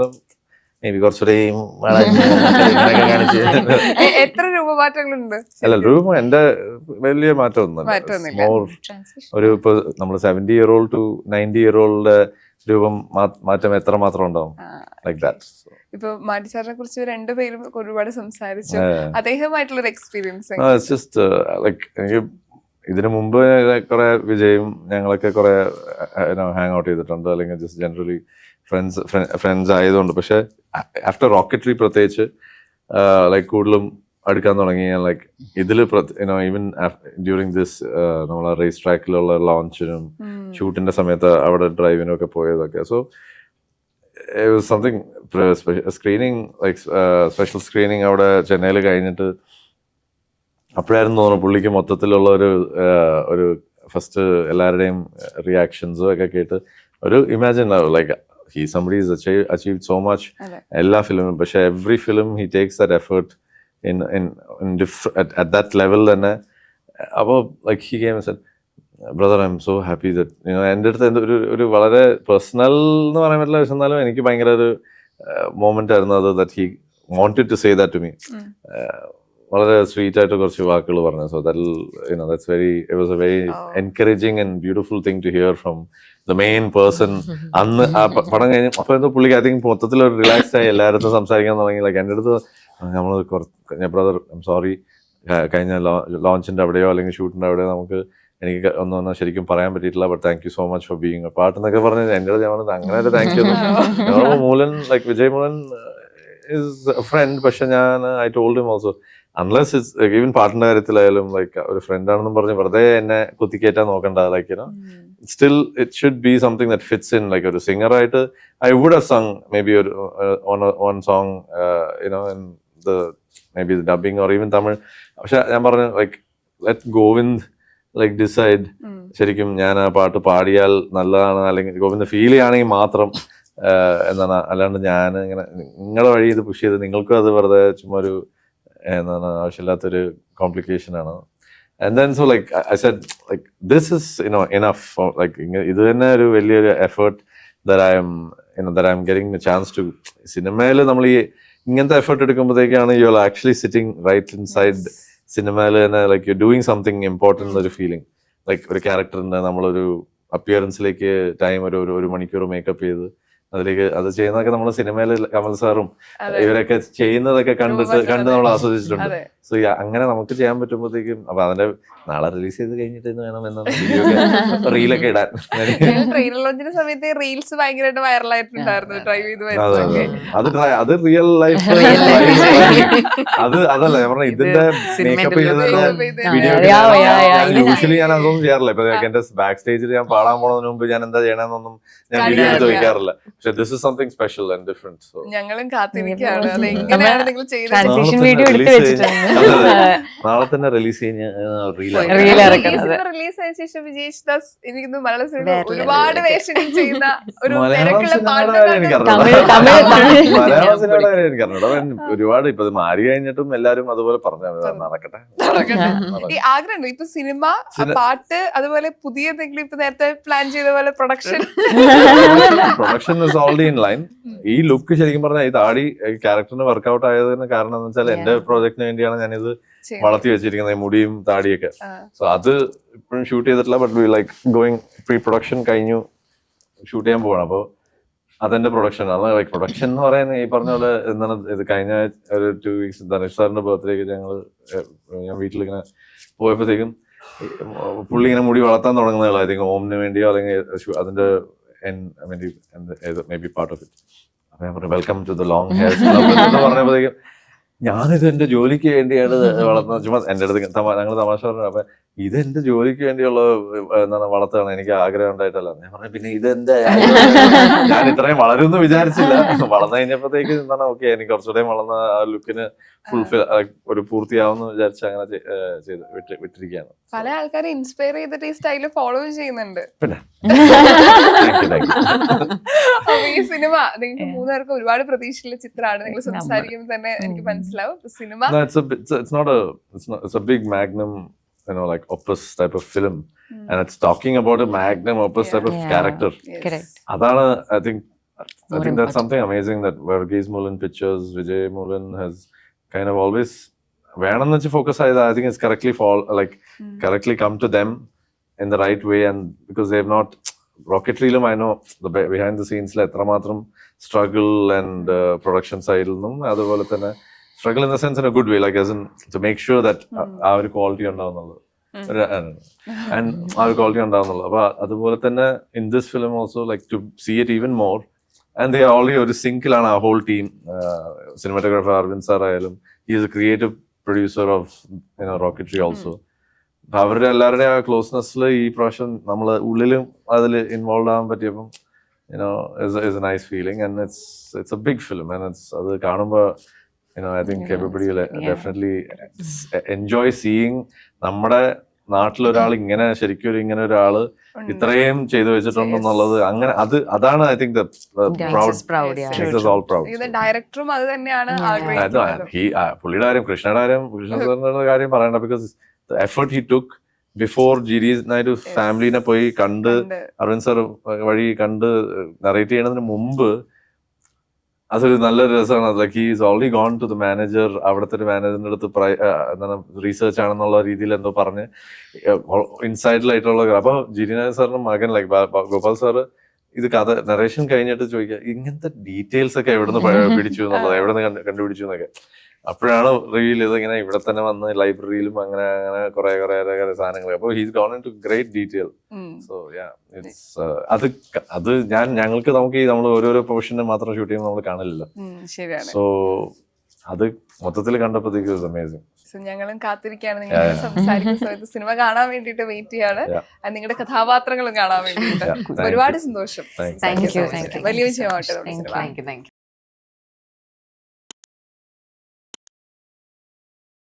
മേ ബി കുറച്ചുകൂടെ കാണിച്ച് എത്ര രൂപമാറ്റങ്ങളുണ്ട്? അല്ല രൂപം എന്റെ വലിയ മാറ്റമൊന്നുമില്ല. ഒരു ഇപ്പൊ നമ്മൾ 70-year-old to 90-year-old രൂപം മാറ്റം എത്ര മാത്രം ഉണ്ടാവും ലൈക്ക് ദാറ്റ്. ഇപ്പൊ മാറ്റി സാറിനെ കുറിച്ച് രണ്ടുപേരും ഒരുപാട് സംസാരിച്ചു. അദ്ദേഹമായിട്ടുള്ള ഒരു എക്സ്പീരിയൻസ് ജസ്റ്റ് ലൈക്ക് എനിക്ക് ഇതിനു മുമ്പ് കുറെ വിജയും ഞങ്ങളൊക്കെ കുറെ ഹാങ് ഔട്ട് ചെയ്തിട്ടുണ്ട്, അല്ലെങ്കിൽ ജസ്റ്റ് ജനറലി ഫ്രണ്ട്സ് ആയതുകൊണ്ട്. പക്ഷെ ആഫ്റ്റർ റോക്കറ്ററി പ്രത്യേകിച്ച് ലൈക്ക് കൂടുതലും അടുക്കാൻ തുടങ്ങി. ലൈക്ക് ഇതില് ഈവൻ ഡ്യൂറിങ് ദിസ് നമ്മളെ റേസ് ട്രാക്കിലുള്ള ലോഞ്ചിനും ഷൂട്ടിന്റെ സമയത്ത് അവിടെ ഡ്രൈവിനും ഒക്കെ പോയതൊക്കെ. So it was something screening like special screening അവിടെ ചെന്നൈയിൽ കഴിഞ്ഞിട്ട് അപ്പോഴായിരുന്നു തോന്നുന്നു പുള്ളിക്ക് മൊത്തത്തിലുള്ള ഒരു ഫസ്റ്റ് എല്ലാവരുടെയും റിയാക്ഷൻസും ഒക്കെ കേട്ട് ഒരു imagine like he somebody has achieved so much എല്ലാ ഫിലിമും. പക്ഷെ every film he takes that effort in at that level തന്നെ. അപ്പോൾ like he came and said, brother, I'm so happy that എൻ്റെ അടുത്ത് ഒരു വളരെ പേഴ്സണൽ എന്ന് പറയാൻ പറ്റില്ല, പക്ഷെ എന്നാലും എനിക്ക് ഭയങ്കര ഒരു മൊമെന്റ് ആയിരുന്നു അത്. that he wanted to say that to me. വളരെ സ്വീറ്റ് ആയിട്ട് കുറച്ച് വാക്കുകൾ പറഞ്ഞു. So that's very, it was a very encouraging and beautiful thing to hear from the main person. അന്ന് ആ പടം കഴിഞ്ഞ് അപ്പൊ എന്തോ പുള്ളിക്ക് ഐ തിങ്ക് മൊത്തത്തിൽ ഒരു റിലാക്സ്ഡ് ആയി എല്ലായിടത്തും സംസാരിക്കാൻ തുടങ്ങി. ലൈക്ക് എൻ്റെ അടുത്ത് നമ്മൾ ബ്രദർ ഐ എം സോറി, കഴിഞ്ഞ ലോഞ്ചിന്റെ അവിടെയോ അല്ലെങ്കിൽ ഷൂട്ടിന്റെ അവിടെയോ എനിക്ക് ഒന്നും ശരിക്കും പറയാൻ പറ്റിയിട്ടില്ല, but thank you so much for being a part എന്നൊക്കെ പറഞ്ഞ് എൻ്റെ അടുത്ത് ഞാൻ പറഞ്ഞത് അങ്ങനെ ഒരു thank you. Moolan like Vijay Moolan is a friend. പക്ഷെ I told him also unless it's even പാട്ടിന്റെ കാര്യത്തിലായാലും ലൈക്ക് ഒരു ഫ്രണ്ട് ആണെന്നും പറഞ്ഞ് വെറുതെ എന്നെ കുത്തിക്കേറ്റാൻ നോക്കണ്ട. Like still it should be something that fits in. Like ഒരു സിംഗർ ആയിട്ട് I would have sung maybe one song in the maybe the dubbing or even Tamil. പക്ഷെ ഞാൻ പറഞ്ഞു like let Govind like decide. ശരിക്കും ഞാൻ ആ പാട്ട് പാടിയാൽ നല്ലതാണ് അല്ലെങ്കിൽ ഗോവിന്ദ് ഫീൽ ചെയ്യുകയാണെങ്കിൽ മാത്രം എന്താണ്, അല്ലാണ്ട് ഞാൻ ഇങ്ങനെ നിങ്ങളുടെ വഴി ഇത് പുഷ് ചെയ്ത് നിങ്ങൾക്കും അത് വെറുതെ ചുമ്മാ ഒരു ആവശ്യമില്ലാത്തൊരു കോംപ്ലിക്കേഷൻ ആണ്. And then so like I said, like this is enough for, like ഇത് തന്നെ ഒരു വലിയൊരു effort that I'm getting the chance to. സിനിമയിൽ നമ്മൾ ഈ ഇങ്ങനത്തെ effort എടുക്കുമ്പോഴത്തേക്കാണ് you are actually sitting right inside സിനിമയിൽ തന്നെ like you're doing something important എന്നൊരു ഫീലിംഗ്. ലൈക്ക് ഒരു ക്യാരക്ടറിന്റെ നമ്മളൊരു അപ്പിയറൻസിലേക്ക് ടൈം ഒരു മണിക്കൂർ മേക്കപ്പ് ചെയ്ത് അതിലേക്ക് അത് ചെയ്യുന്നതൊക്കെ നമ്മൾ സിനിമയിൽ കമൽ സാറും ഇവരൊക്കെ ചെയ്യുന്നതൊക്കെ കണ്ട് നമ്മൾ ആസ്വദിച്ചിട്ടുണ്ട്. സോ അങ്ങനെ നമുക്ക് ചെയ്യാൻ പറ്റുമ്പോഴത്തേക്കും അപ്പൊ അതിന്റെ നാളെ റിലീസ് ചെയ്ത് കഴിഞ്ഞിട്ട് വേണം എന്നാണ് റീലൊക്കെ ഇടാൻ. ട്രെയിലർ ലോഞ്ചിന്റെ സമയത്ത് റീൽസ് ഭയങ്കരമായിട്ട് വൈറലായിട്ടുണ്ടായിരുന്നു ഡ്രൈവ് ചെയ്ത്. അത് റിയൽ ലൈഫ് അതല്ല ഞാൻ പറഞ്ഞ ഇതിന്റെ മേക്കപ്പ് യൂഷ്വലി ഞാൻ അതൊന്നും ചെയ്യാറില്ല. ഇപ്പൊ എന്റെ ബാക്ക് സ്റ്റേജിൽ ഞാൻ പാടാൻ പോണതിന് മുമ്പ് ഞാൻ എന്താ ചെയ്യണമെന്നൊന്നും ഞാൻ വീഡിയോ എടുത്ത് വയ്ക്കാറില്ല. പക്ഷെ this is something special and different. So ഞങ്ങളും കാത്തിരിക്കുകയാണ് അത് എങ്ങനെയാണ് നിങ്ങൾ ചെയ്യുന്നത്. ട്രാൻസിഷൻ വീഡിയോ എടുത്ത് വെച്ചിട്ടുണ്ട്. നാളെ തന്നെ റിലീസ് ചെയ്യുന്ന റിലീസ് ആയ ശേഷം വിജയ് ദാസ് എനിക്കൊന്ന് മലയാള സിനിമ ഒരുപാട് വേഷങ്ങൾ ചെയ്യുന്ന ഒരു തിരക്കുള്ള മലയാള സിനിമയുടെ കാര്യം എനിക്കറിഞ്ഞൂടാ. ഒരുപാട് ഇപ്പൊ മാറി കഴിഞ്ഞിട്ടും എല്ലാരും അതുപോലെ പറഞ്ഞു നടക്കട്ടെ. ഈ ആഗ്രഹം ഇപ്പൊ സിനിമ, പാട്ട്, അതുപോലെ പുതിയ എന്തെങ്കിലും ഇപ്പൊ നേരത്തെ പ്ലാൻ ചെയ്ത പോലെ production is already in line. ഈ ലുക്ക് ശരിക്കും പറഞ്ഞാൽ ഈ താടി ക്യാരക്ടറിന് വർക്ക്ഔട്ട് ആയതിന് കാരണം എന്ന് വെച്ചാൽ എന്റെ പ്രോജക്റ്റിന് വേണ്ടിയാണ് ഞാനിത് വളർത്തി വെച്ചിരിക്കുന്നത്, മുടിയും താടിയൊക്കെ. സോ അത് ഇപ്പോഴും ഷൂട്ട് ചെയ്തിട്ടില്ല, but we like going pre production കഴിഞ്ഞു, ഷൂട്ട് ചെയ്യാൻ പോവാണ്. അപ്പോൾ അതെന്റെ പ്രൊഡക്ഷൻ ആണ്. ലൈക്ക് പ്രൊഡക്ഷൻ എന്ന് പറയുന്നത് ഈ പറഞ്ഞ പോലെ എന്താണ്, ഇത് കഴിഞ്ഞ ഒരു 2 weeks ധനുഷ് സാറിന്റെ ബർത്ത്ഡേക്ക് ഞാൻ വീട്ടിലിങ്ങനെ പോയപ്പോഴത്തേക്കും പുള്ളി ഇങ്ങനെ മുടി വളർത്താൻ തുടങ്ങുന്നതാണ്. ഐ തിങ്ക് ഓമിന് വേണ്ടിയോ അല്ലെങ്കിൽ അതിന്റെ maybe part of it. അപ്പൊ ഞാൻ പറഞ്ഞു welcome to the long hair എന്ന് പറഞ്ഞപ്പോഴത്തേക്കും ഞാനിത് എന്റെ ജോലിക്ക് വേണ്ടിയാണ് വളർത്തുന്നത്. ചുമ്മാ എന്റെ അടുത്ത് ഞങ്ങൾ തമാശ പറഞ്ഞു. അപ്പൊ ഇതെന്റെ ജോലിക്ക് വേണ്ടിയുള്ള എന്താണ് വളർത്താണ്, എനിക്ക് ആഗ്രഹം ഉണ്ടായിട്ടല്ല. ഞാൻ പറഞ്ഞു പിന്നെ ഇതെന്താ ഞാൻ ഇത്രയും വളരുമെന്ന് വിചാരിച്ചില്ല. വളർന്നു കഴിഞ്ഞപ്പോഴത്തേക്ക് എന്താണ് ഓക്കെ, എനിക്ക് കുറച്ചുകൂടെ വളർന്ന ആ ലുക്കിന് ഫുൾഫിൽ ഒരു പൂർത്തിയാവുമെന്ന് വിചാരിച്ച് അങ്ങനെ ചെയ്ത് വിട്ടിരിക്കുകയാണ്. പല ആൾക്കാരെ ഇൻസ്പയർ ചെയ്തിട്ട് ഈ സ്റ്റൈല് ഫോളോ ചെയ്യുന്നുണ്ട്. പിന്നെ അപ്പൊ ഈ സിനിമ നിങ്ങൾക്ക് മൂന്നുപേർക്ക് ഒരുപാട് പ്രതീക്ഷയുള്ള ചിത്രമാണ്. നിങ്ങൾ സംസാരിക്കുമ്പോൾ തന്നെ എനിക്ക് മനസ്സിലാവും cinema. No, it's a big magnum, like opus type of film, and it's talking about a magnum opus type of character. Correct. Adana, I think that's something amazing that Verghese Mullen Pictures, Vijay Mullen has kind of always focus on. I think it's correctly come to them in the right way, and because they've not Rocketry, I know the behind the scenes la etra matram struggle and production side ilnum aduvole thanne struggle in the sense in a good way, like as in to make sure that our quality undavunallu and our quality undavunallu. Appo aduvole thanne in this film also, like to see it even more, and they are already a sync lana our whole team. Cinematographer Arvind sir ayalum, he is a creative producer of Rocketry also. അവരുടെ എല്ലാവരുടെ ആ ക്ലോസ്നെസ്സിൽ ഈ പ്രാവശ്യം നമ്മൾ ഉള്ളിലും അതിൽ involve ആകാൻ പറ്റിയപ്പം is a nice feeling, and it's a big film, and അത് കാണുമ്പോൾ I think everybody will definitely enjoy seeing നമ്മുടെ നാട്ടിലൊരാൾ ഇങ്ങനെ ശരിക്കും ഇങ്ങനെ ഒരാള് ഇത്രയും ചെയ്തു വെച്ചിട്ടുണ്ടെന്നുള്ളത്. അങ്ങനെ അതാണ് ഐ തിങ്ക് ഡയറക്ടറും അത് തന്നെയാണ് പുള്ളിയുടെ കാര്യം, കൃഷ്ണയുടെ കാര്യം പറയണ്ട. Because the effort he took before GD Naidu ഫാമിലിനെ പോയി കണ്ട് അരവിന്ദ് സർ വഴി കണ്ട് നറേറ്റ് ചെയ്യുന്നതിന് മുമ്പ് അതൊരു നല്ലൊരു രസമാണ്. Like he is already gone to the manager, അവിടുത്തെ ഒരു മാനേജറിന്റെ അടുത്ത് എന്താണ് റീസെർച്ച് ആണെന്നുള്ള രീതിയിൽ എന്തോ പറഞ്ഞ് ഇൻസൈഡിലായിട്ടുള്ള. അപ്പൊ GD നായർ സാറിന്റെ മകൻ ലൈക്ക് ഗോപാൽ സാറ് ഇത് കഥ നറേഷൻ കഴിഞ്ഞിട്ട് ചോദിക്കുക ഇങ്ങനത്തെ ഡീറ്റെയിൽസ് ഒക്കെ എവിടുന്ന് പിടിച്ചു എന്നുള്ളത്, എവിടെ നിന്ന് കണ്ടുപിടിച്ചു എന്നൊക്കെ. അപ്പോഴാണ് റിവീൽ ചെയ്ത് ഇങ്ങനെ ഇവിടെ തന്നെ വന്ന് ലൈബ്രറിയിലും അങ്ങനെ കുറെ സാധനങ്ങൾ. അപ്പോൾ he's gone in to great detail. So it's അത് നമുക്ക് നമ്മൾ ഓരോരോ പ്രൊഫഷനെ മാത്രം ഷൂട്ട് ചെയ്യുമ്പോൾ നമ്മൾ കാണില്ലല്ലോ. സോ അത് മൊത്തത്തിൽ കണ്ടപ്പോഴത്തേക്ക് ഇറ്റ്സ് അമേസിംഗ്. ഞങ്ങളും കാത്തിരിക്കുകയാണ് നിങ്ങൾ സംസാരിക്കുന്ന സമയത്ത്. സിനിമ കാണാൻ വേണ്ടിയിട്ട് വെയിറ്റ് ചെയ്യാണ്, നിങ്ങളുടെ കഥാപാത്രങ്ങളും കാണാൻ വേണ്ടിയിട്ട്. ഒരുപാട് സന്തോഷം. Thank you. വലിയ വിജയമാവട്ടെ നമ്മുടെ സിനിമ. Thank you.